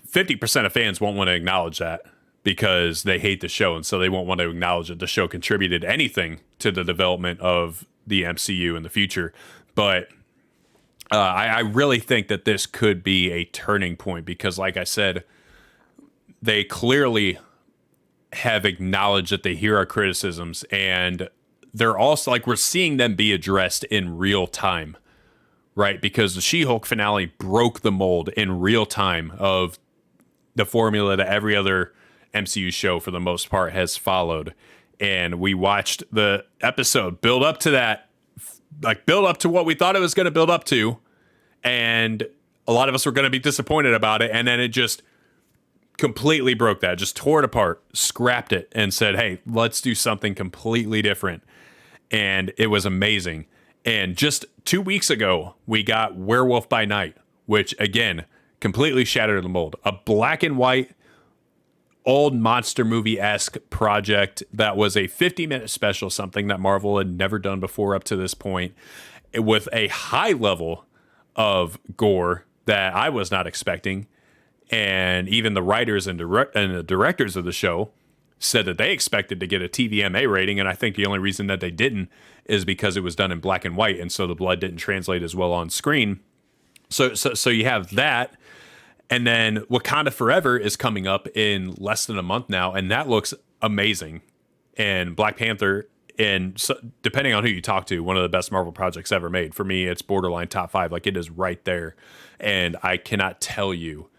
50% of fans won't want to acknowledge that because they hate the show, and so they won't want to acknowledge that the show contributed anything to the development of the MCU in the future. But I really think that this could be a turning point because, like I said, they clearly have acknowledged that they hear our criticisms, and they're also like we're seeing them be addressed in real time, right? Because the She-Hulk finale broke the mold in real time of the formula that every other MCU show for the most part has followed. And we watched the episode build up to that, like build up to what we thought it was going to build up to. And a lot of us were going to be disappointed about it. And then it just completely broke that, just tore it apart, scrapped it, and said, hey, let's do something completely different. And it was amazing. And just 2 weeks ago, we got Werewolf by Night, which again, completely shattered the mold. A black and white, old monster movie-esque project that was a 50-minute special, something that Marvel had never done before up to this point, with a high level of gore that I was not expecting. And even the writers and the directors of the show said that they expected to get a TVMA rating, and I think the only reason that they didn't is because it was done in black and white, and so the blood didn't translate as well on screen. So you have that. And then Wakanda Forever is coming up in less than a month now, and that looks amazing. And Black Panther, and so, depending on who you talk to, one of the best Marvel projects ever made. For me, it's borderline top 5. Like, it is right there. And I cannot tell you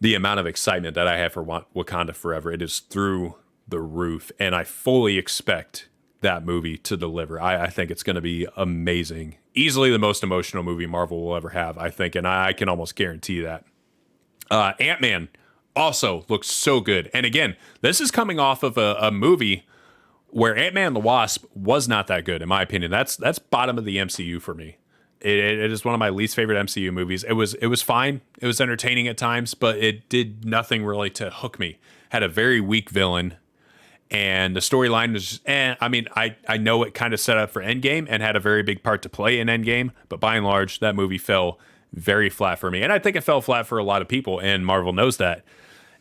the amount of excitement that I have for Wakanda Forever. It is through the roof, and I fully expect that movie to deliver. I think it's going to be amazing. Easily the most emotional movie Marvel will ever have, I think, and I can almost guarantee that. Ant-Man also looks so good. And again, this is coming off of a movie where Ant-Man and the Wasp was not that good, in my opinion. That's bottom of the MCU for me. It is one of my least favorite MCU movies. It was fine. It was entertaining at times, but it did nothing really to hook me. Had a very weak villain, and the storyline was just, I mean, I know it kind of set up for Endgame and had a very big part to play in Endgame, but by and large, that movie fell very flat for me. And I think it fell flat for a lot of people, and Marvel knows that.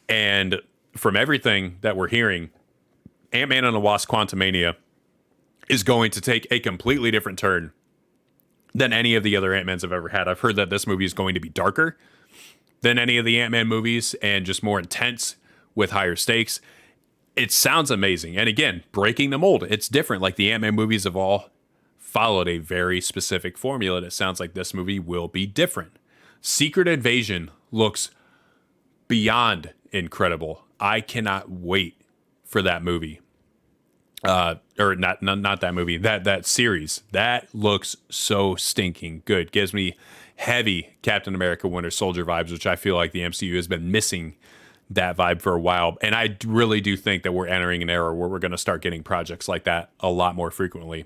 And from everything that we're hearing, Ant-Man and the Wasp: Quantumania is going to take a completely different turn than any of the other Ant-Mans I've ever had. I've heard that this movie is going to be darker than any of the Ant-Man movies and just more intense with higher stakes. It sounds amazing. And again, breaking the mold. It's different. Like the Ant-Man movies have all followed a very specific formula, and it sounds like this movie will be different. Secret Invasion looks beyond incredible. I cannot wait for that movie. Or not that movie, that series. That looks so stinking good. Gives me heavy Captain America Winter Soldier vibes, which I feel like the MCU has been missing that vibe for a while. And I really do think that we're entering an era where we're going to start getting projects like that a lot more frequently.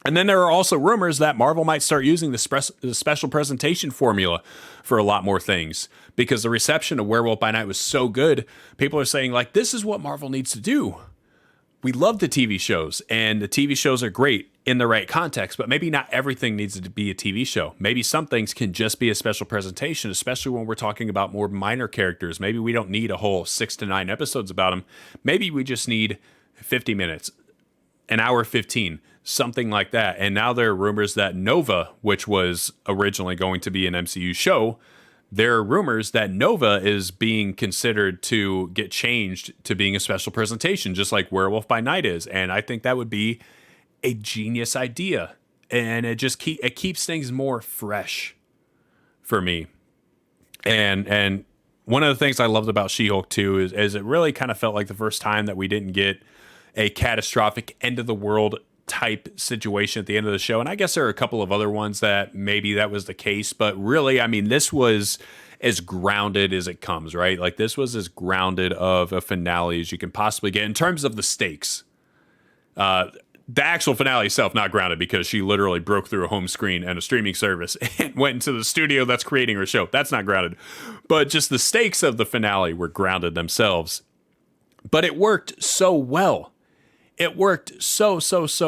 And then there are also rumors that Marvel might start using the special presentation formula for a lot more things, because the reception of Werewolf by Night was so good. People are saying, like, this is what Marvel needs to do. We love the TV shows, and the TV shows are great in the right context, but maybe not everything needs to be a TV show. Maybe some things can just be a special presentation, especially when we're talking about more minor characters. Maybe we don't need a whole 6 to 9 episodes about them. Maybe we just need 50 minutes, an hour 15, something like that. And now there are rumors that Nova, which was originally going to be an MCU show, there are rumors that Nova is being considered to get changed to being a special presentation, just like Werewolf by Night is. And I think that would be a genius idea. And it just keeps things more fresh for me. And one of the things I loved about She-Hulk 2 is it really kind of felt like the first time that we didn't get a catastrophic end of the world type situation at the end of the show. And I guess there are a couple of other ones that maybe that was the case, but really, I mean, this was as grounded as it comes, right? Like this was as grounded of a finale as you can possibly get in terms of the stakes. The actual finale itself not grounded because she literally broke through a home screen and a streaming service and went into the studio that's creating her show. That's not grounded. But just the stakes of the finale were grounded themselves. But it worked so well. It worked so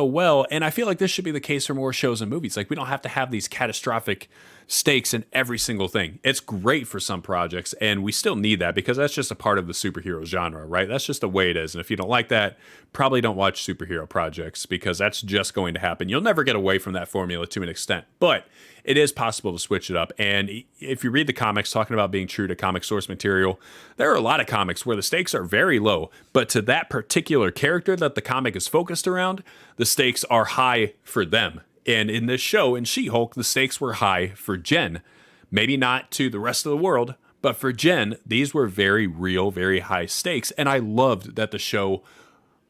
well. And I feel like this should be the case for more shows and movies. Like we don't have to have these catastrophic stakes in every single thing. It's great for some projects, and we still need that because that's just a part of the superhero genre, right? That's just the way it is. And if you don't like that, probably don't watch superhero projects because that's just going to happen. You'll never get away from that formula to an extent, but it is possible to switch it up. And if you read the comics, talking about being true to comic source material, there are a lot of comics where the stakes are very low, but to that particular character that the comic is focused around, the stakes are high for them. And in this show, in She-Hulk, the stakes were high for Jen. Maybe not to the rest of the world, but for Jen, these were very real, very high stakes. And I loved that the show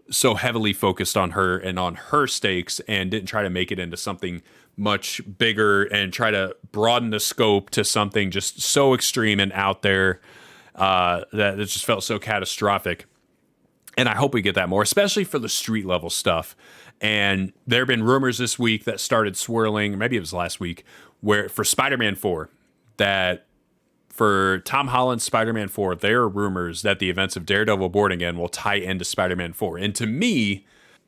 so heavily focused on her and on her stakes and didn't try to make it into something much bigger and try to broaden the scope to something just so extreme and out there that it just felt so catastrophic. And I hope we get that more, especially for the street level stuff. And there have been rumors this week that started swirling, maybe it was last week, where for Spider-Man 4, that for Tom Holland's Spider-Man 4, there are rumors that the events of Daredevil Born Again will tie into Spider-Man 4. And to me,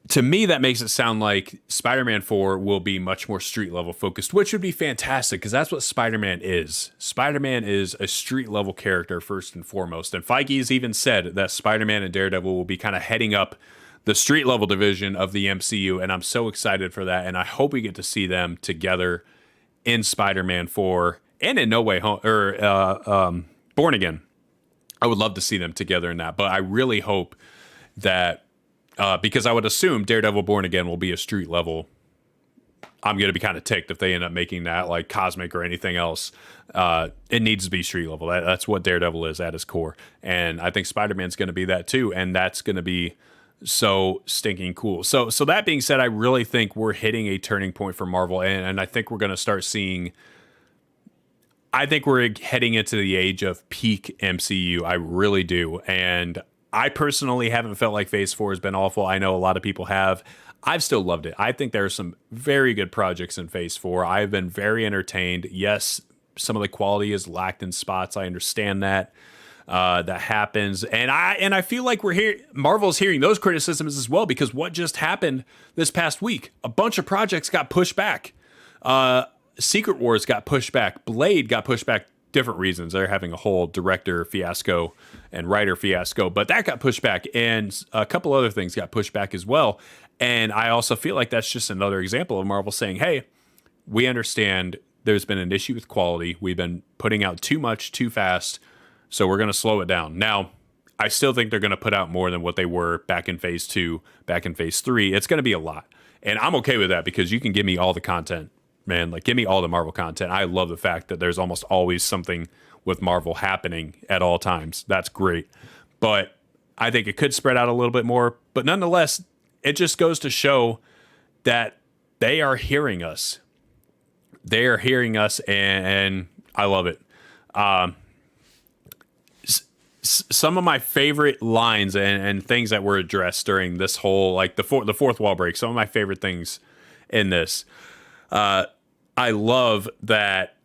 that makes it sound like Spider-Man 4 will be much more street level focused, which would be fantastic because that's what Spider-Man is. Spider-Man is a street level character first and foremost. And Feige's even said that Spider-Man and Daredevil will be kind of heading up the street level division of the MCU. And I'm so excited for that. And I hope we get to see them together in Spider-Man 4 and in No Way Home or Born Again. I would love to see them together in that. But I really hope that because I would assume Daredevil Born Again will be a street level. I'm going to be kind of ticked if they end up making that like cosmic or anything else. It needs to be street level. That's what Daredevil is at his core. And I think Spider-Man's going to be that too. And that's going to be so stinking cool. So that being said, I really think we're hitting a turning point for Marvel. And I think we're going to start seeing, I think we're heading into the age of peak MCU. I really do. And I personally haven't felt like Phase 4 has been awful. I know a lot of people have. I've still loved it. I think there are some very good projects in Phase 4. I've been very entertained. Yes, some of the quality is lacked in spots. I understand that. That happens. And I feel like Marvel's hearing those criticisms as well, because what just happened this past week? A bunch of projects got pushed back. Secret Wars got pushed back. Blade got pushed back. Different reasons. They're having a whole director fiasco and writer fiasco, but that got pushed back, and a couple other things got pushed back as well. And I also feel like that's just another example of Marvel saying, hey, we understand there's been an issue with quality. We've been putting out too much too fast, so we're going to slow it down. Now, I still think they're going to put out more than what they were back in Phase 2, back in Phase 3. It's going to be a lot, and I'm okay with that because you can give me all the content. Man, like give me all the Marvel content. I love the fact that there's almost always something with Marvel happening at all times. That's great. But I think it could spread out a little bit more. But nonetheless, it just goes to show that they are hearing us. They are hearing us, and I love it. Some of my favorite lines and things that were addressed during this whole, like the fourth wall break, some of my favorite things in this. I love that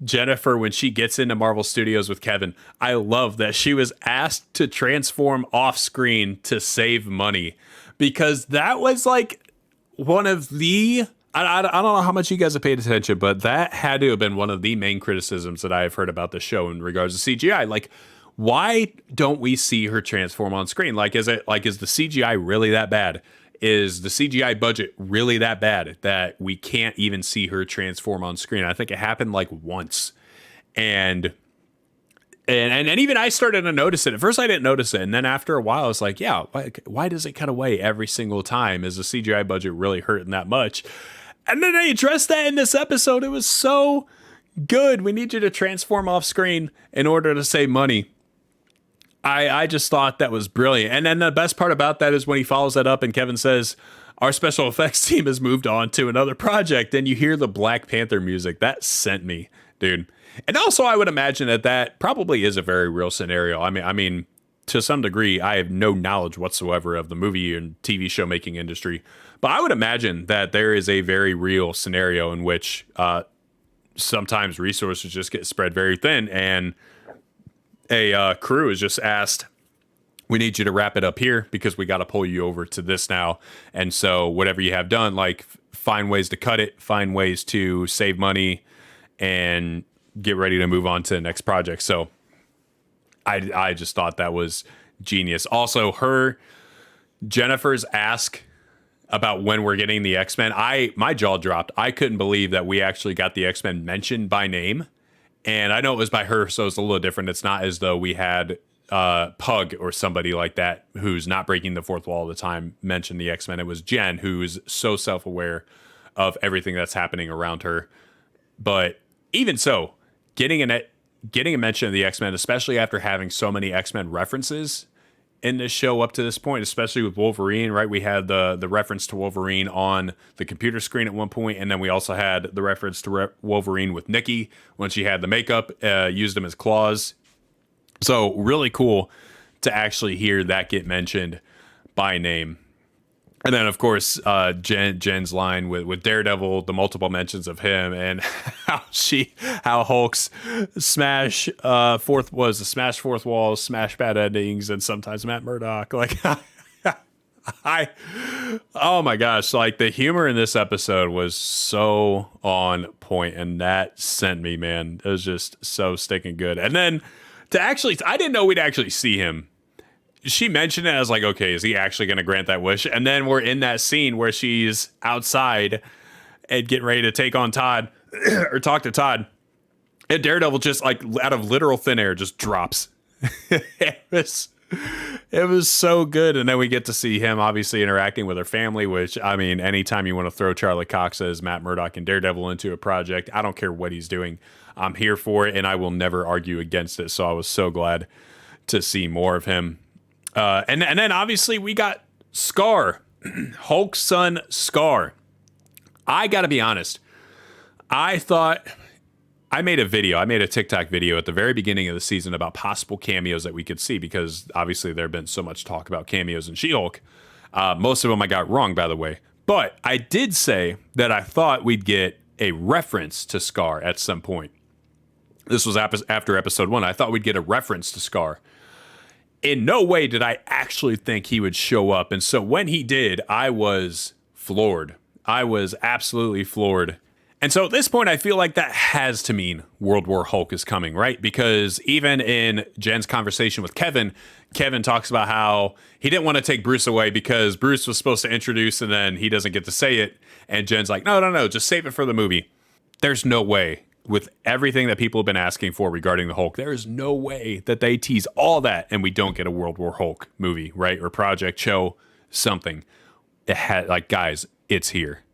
Jennifer, when she gets into Marvel Studios with Kevin, I love that she was asked to transform off screen to save money, because that was like one of the, I don't know how much you guys have paid attention, but that had to have been one of the main criticisms that I've heard about the show in regards to CGI. Like, why don't we see her transform on screen? Like, is the CGI really that bad? Is the CGI budget really that bad that we can't even see her transform on screen? I think it happened like once. And even I started to notice it. At first I didn't notice it. And then after a while, I was like, yeah, why does it cut away every single time? Is the CGI budget really hurting that much? And then they addressed that in this episode. It was so good. We need you to transform off screen in order to save money. I just thought that was brilliant. And then the best part about that is when he follows that up and Kevin says, our special effects team has moved on to another project, and you hear the Black Panther music. That sent me, dude. And also, I would imagine that that probably is a very real scenario. I mean, to some degree, I have no knowledge whatsoever of the movie and TV show making industry, but I would imagine that there is a very real scenario in which sometimes resources just get spread very thin, and a crew is just asked, "We need you to wrap it up here because we got to pull you over to this now." And so, whatever you have done, like find ways to cut it, find ways to save money, and get ready to move on to the next project. So I just thought that was genius. Also, Jennifer's ask about when we're getting the X-Men, my jaw dropped. I couldn't believe that we actually got the X-Men mentioned by name. And I know it was by her, so it's a little different. It's not as though we had Pug or somebody like that who's not breaking the fourth wall all the time mention the X-Men. It was Jen, who's so self-aware of everything that's happening around her. But even so, getting a mention of the X-Men, especially after having so many X-Men references in this show up to this point, especially with Wolverine, right? We had the reference to Wolverine on the computer screen at one point, and then we also had the reference to Wolverine with Nikki when she had the makeup, used them as claws. So really cool to actually hear that get mentioned by name. And then, of course, Jen's line with Daredevil, the multiple mentions of him, and how Hulk's smash fourth walls, smash bad endings, and sometimes Matt Murdock. Like, oh my gosh, like the humor in this episode was so on point, and that sent me, man. It was just so sticking good. And then I didn't know we'd actually see him. She mentioned it. I was like, okay, is he actually going to grant that wish? And then we're in that scene where she's outside and getting ready to take on Todd or talk to Todd. And Daredevil just like out of literal thin air just drops. It was so good. And then we get to see him obviously interacting with her family, which, I mean, anytime you want to throw Charlie Cox as Matt Murdock and Daredevil into a project, I don't care what he's doing. I'm here for it, and I will never argue against it. So I was so glad to see more of him. And then obviously we got Scar, Hulk's son Scar. I got to be honest. I thought I made a TikTok video at the very beginning of the season about possible cameos that we could see, because obviously there had been so much talk about cameos in She-Hulk. Most of them I got wrong, by the way. But I did say that I thought we'd get a reference to Scar at some point. This was after episode 1. I thought we'd get a reference to Scar. In no way did I actually think he would show up. And so when he did, I was floored. I was absolutely floored. And so at this point, I feel like that has to mean World War Hulk is coming, right? Because even in Jen's conversation with Kevin talks about how he didn't want to take Bruce away because Bruce was supposed to introduce and then he doesn't get to say it. And Jen's like, no, just save it for the movie. There's no way. With everything that people have been asking for regarding the Hulk, there is no way that they tease all that and we don't get a World War Hulk movie, right? Or project, show, something. It had, like, guys, it's here.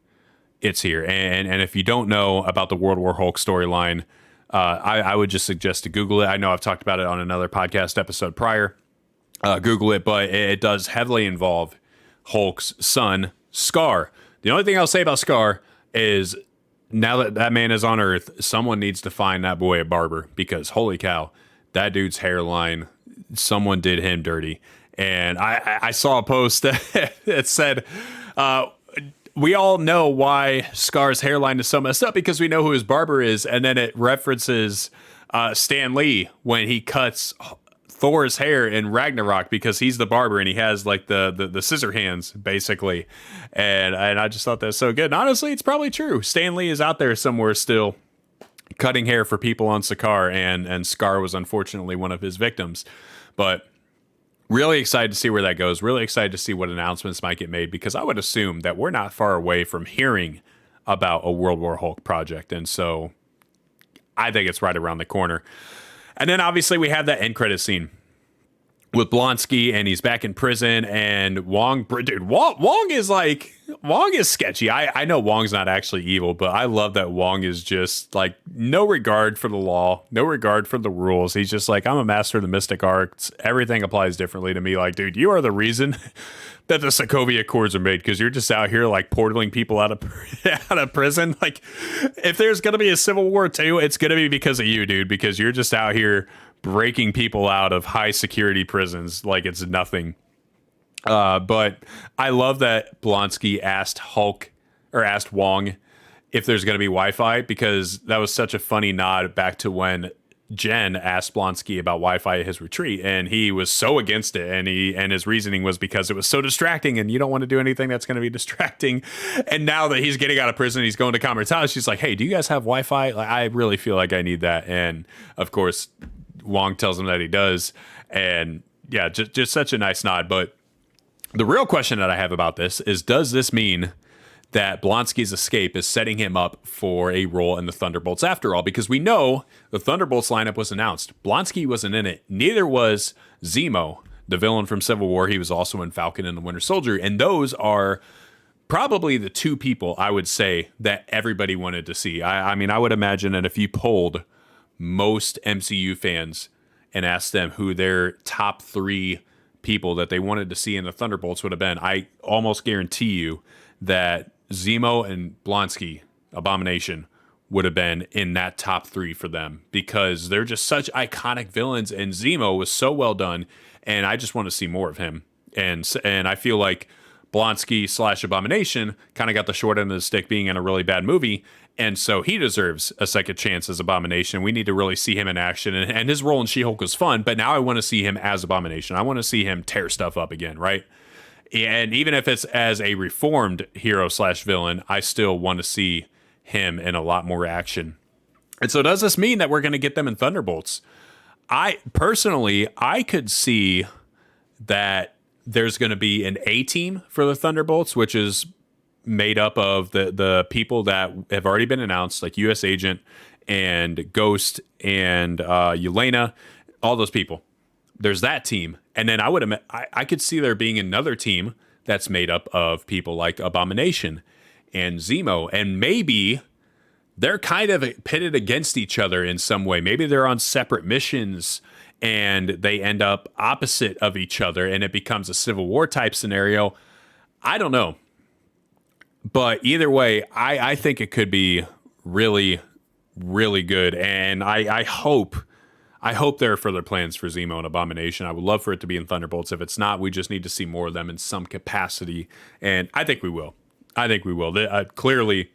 It's here. And if you don't know about the World War Hulk storyline, I would just suggest to Google it. I know I've talked about it on another podcast episode prior. Google it, but it does heavily involve Hulk's son, Scar. The only thing I'll say about Scar is, now that that man is on Earth, someone needs to find that boy a barber, because holy cow, that dude's hairline, someone did him dirty. And I saw a post that said, we all know why Scar's hairline is so messed up because we know who his barber is. And then it references Stan Lee when he cuts Thor's hair in Ragnarok, because he's the barber and he has like the scissor hands basically. And I just thought that was so good. And honestly, it's probably true. Stan Lee is out there somewhere still cutting hair for people on Sakaar, and Scar was unfortunately one of his victims. But really excited to see where that goes. Really excited to see what announcements might get made, because I would assume that we're not far away from hearing about a World War Hulk project. And so I think it's right around the corner. And then obviously we have that end credit scene. with Blonsky, and he's back in prison, and Wong is sketchy. I know Wong's not actually evil, but I love that Wong is just like no regard for the law, no regard for the rules. He's just like, I'm a master of the mystic arts. Everything applies differently to me. Like, dude, you are the reason that the Sokovia Accords are made, because you're just out here like portaling people out of prison. Like, if there's gonna be a Civil War too, it's gonna be because of you, dude, because you're just out here breaking people out of high security prisons like it's nothing. But I love that Blonsky asked Wong if there's going to be Wi-Fi, because that was such a funny nod back to when Jen asked Blonsky about Wi-Fi at his retreat, and he was so against it, and his reasoning was because it was so distracting, and you don't want to do anything that's going to be distracting. And now that he's getting out of prison, he's going to Kamertage, she's like, hey, do you guys have Wi-Fi? Like, I really feel like I need that. And of course, Wong tells him that he does. And yeah, just such a nice nod. But the real question that I have about this is, does this mean that Blonsky's escape is setting him up for a role in the Thunderbolts after all? Because we know the Thunderbolts lineup was announced. Blonsky wasn't in it. Neither was Zemo, the villain from Civil War. He was also in Falcon and the Winter Soldier. And those are probably the two people I would say that everybody wanted to see. I mean, I would imagine that if you polled most MCU fans and asked them who their top 3 people that they wanted to see in the Thunderbolts would have been, I almost guarantee you that Zemo and Blonsky, Abomination, would have been in that top 3 for them, because they're just such iconic villains, and Zemo was so well done, and I just want to see more of him. And I feel like Blonsky / Abomination kind of got the short end of the stick being in a really bad movie, and so he deserves a second chance as Abomination. We need to really see him in action, and his role in She-Hulk was fun, but now I want to see him as Abomination. I want to see him tear stuff up again, right? And even if it's as a reformed hero / villain, I still want to see him in a lot more action. And so does this mean that we're going to get them in Thunderbolts? I could see that there's going to be an A team for the Thunderbolts, which is made up of the people that have already been announced, like U.S. Agent and Ghost and Yelena, all those people. There's that team. And then I could see there being another team that's made up of people like Abomination and Zemo, and maybe they're kind of pitted against each other in some way. Maybe they're on separate missions and they end up opposite of each other, and it becomes a Civil War type scenario. I don't know. But either way, I think it could be really, really good. And I hope there are further plans for Zemo and Abomination. I would love for it to be in Thunderbolts. If it's not, we just need to see more of them in some capacity. And I think we will. Clearly,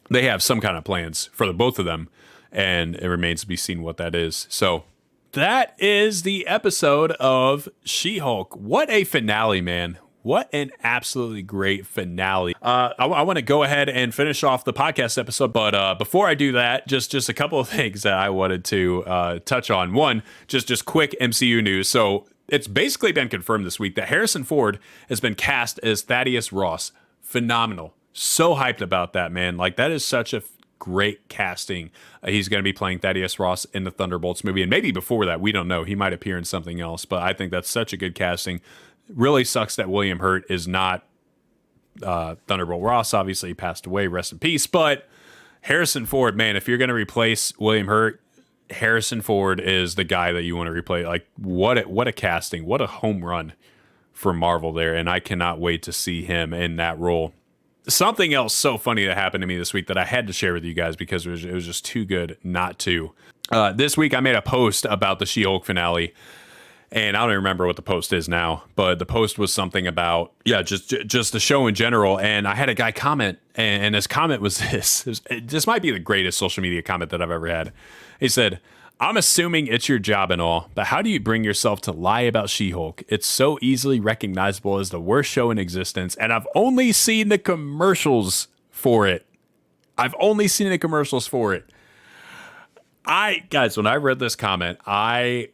they have some kind of plans for the both of them. And it remains to be seen what that is. So that is the episode of She-Hulk. What a finale, man. What an absolutely great finale. I want to go ahead and finish off the podcast episode, but before I do that, just a couple of things that I wanted to touch on. One, just quick MCU news. So it's basically been confirmed this week that Harrison Ford has been cast as Thaddeus Ross. Phenomenal. So hyped about that, man. Like, that is such a great casting. He's going to be playing Thaddeus Ross in the Thunderbolts movie, and maybe before that, we don't know. He might appear in something else, but I think that's such a good casting. Really sucks that William Hurt is not Thunderbolt Ross. Obviously, he passed away. Rest in peace. But Harrison Ford, man, if you're going to replace William Hurt, Harrison Ford is the guy that you want to replace. Like, what a casting. What a home run for Marvel there. And I cannot wait to see him in that role. Something else so funny that happened to me this week that I had to share with you guys because it was just too good not to. This week, I made a post about the She-Hulk finale. And I don't even remember what the post is now, but the post was something about, just the show in general. And I had a guy comment, and his comment was this. This might be the greatest social media comment that I've ever had. He said, I'm assuming it's your job and all, but how do you bring yourself to lie about She-Hulk? It's so easily recognizable as the worst show in existence, and I've only seen the commercials for it. Guys, when I read this comment, I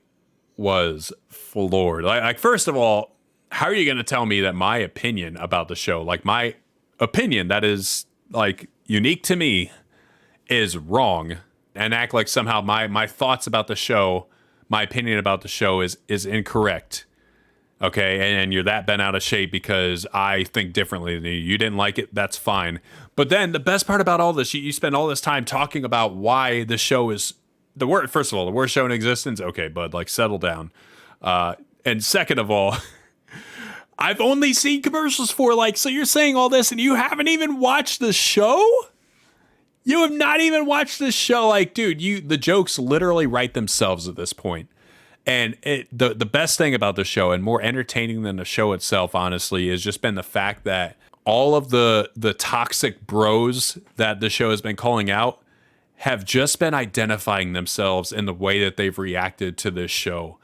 was floored. Like, first of all, how are you going to tell me that my opinion about the show, like my opinion that is like unique to me, is wrong, and act like somehow my thoughts about the show, my opinion about the show is incorrect. Okay, and you're that bent out of shape because I think differently than you. You didn't like it, that's fine. But then the best part about all this, you spend all this time talking about why the show is the worst. First of all, the worst show in existence. Okay, bud, like settle down. And second of all, I've only seen commercials for so you're saying all this and you haven't even watched the show? You have not even watched the show. Like, dude, the jokes literally write themselves at this point. And the best thing about the show, and more entertaining than the show itself, honestly, has just been the fact that all of the toxic bros that the show has been calling out have just been identifying themselves in the way that they've reacted to this show.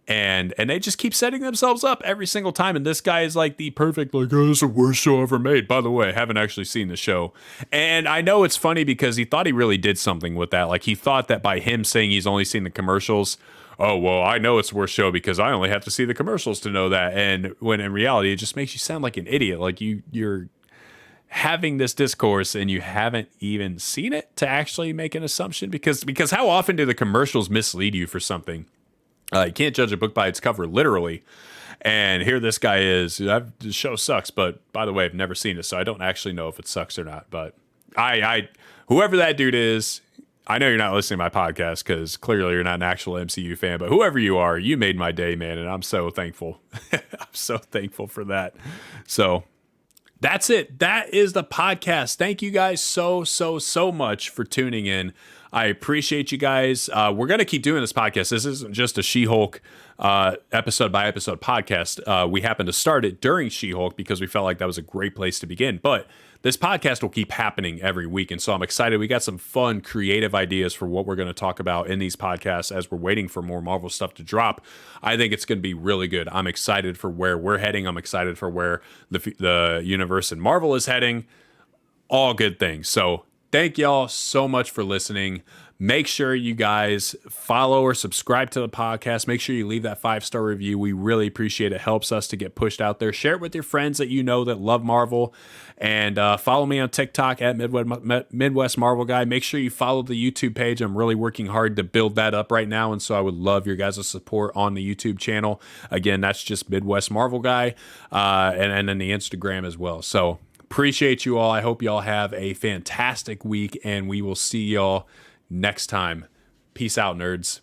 And they just keep setting themselves up every single time. And this guy is like the perfect, oh, this is the worst show ever made. By the way, I haven't actually seen the show. And I know it's funny because he thought he really did something with that. Like, he thought that by him saying he's only seen the commercials, oh, well, I know it's the worst show because I only have to see the commercials to know that. And when in reality, it just makes you sound like an idiot. Like you're having this discourse and you haven't even seen it to actually make an assumption because how often do the commercials mislead you for something? You can't judge a book by its cover, literally. And here this guy is, the show sucks, but by the way, I've never seen it, so I don't actually know if it sucks or not. But whoever that dude is, I know you're not listening to my podcast because clearly you're not an actual MCU fan, but whoever you are, you made my day, man, and I'm so thankful. I'm so thankful for that. So that's it. That is the podcast. Thank you guys so much for tuning in. I appreciate you guys. We're going to keep doing this podcast. This isn't just a She-Hulk episode by episode podcast. We happened to start it during She-Hulk because we felt like that was a great place to begin. But this podcast will keep happening every week. And so I'm excited. We got some fun, creative ideas for what we're going to talk about in these podcasts as we're waiting for more Marvel stuff to drop. I think it's going to be really good. I'm excited for where we're heading. I'm excited for where the universe and Marvel is heading. All good things. So thank y'all so much for listening. Make sure you guys follow or subscribe to the podcast. Make sure you leave that 5-star review. We really appreciate it. It helps us to get pushed out there. Share it with your friends that you know that love Marvel. And follow me on TikTok at Midwest Marvel Guy. Make sure you follow the YouTube page. I'm really working hard to build that up right now. And so I would love your guys' support on the YouTube channel. Again, that's just Midwest Marvel Guy. And then the Instagram as well. So appreciate you all. I hope y'all have a fantastic week. And we will see y'all next time. Peace out, nerds.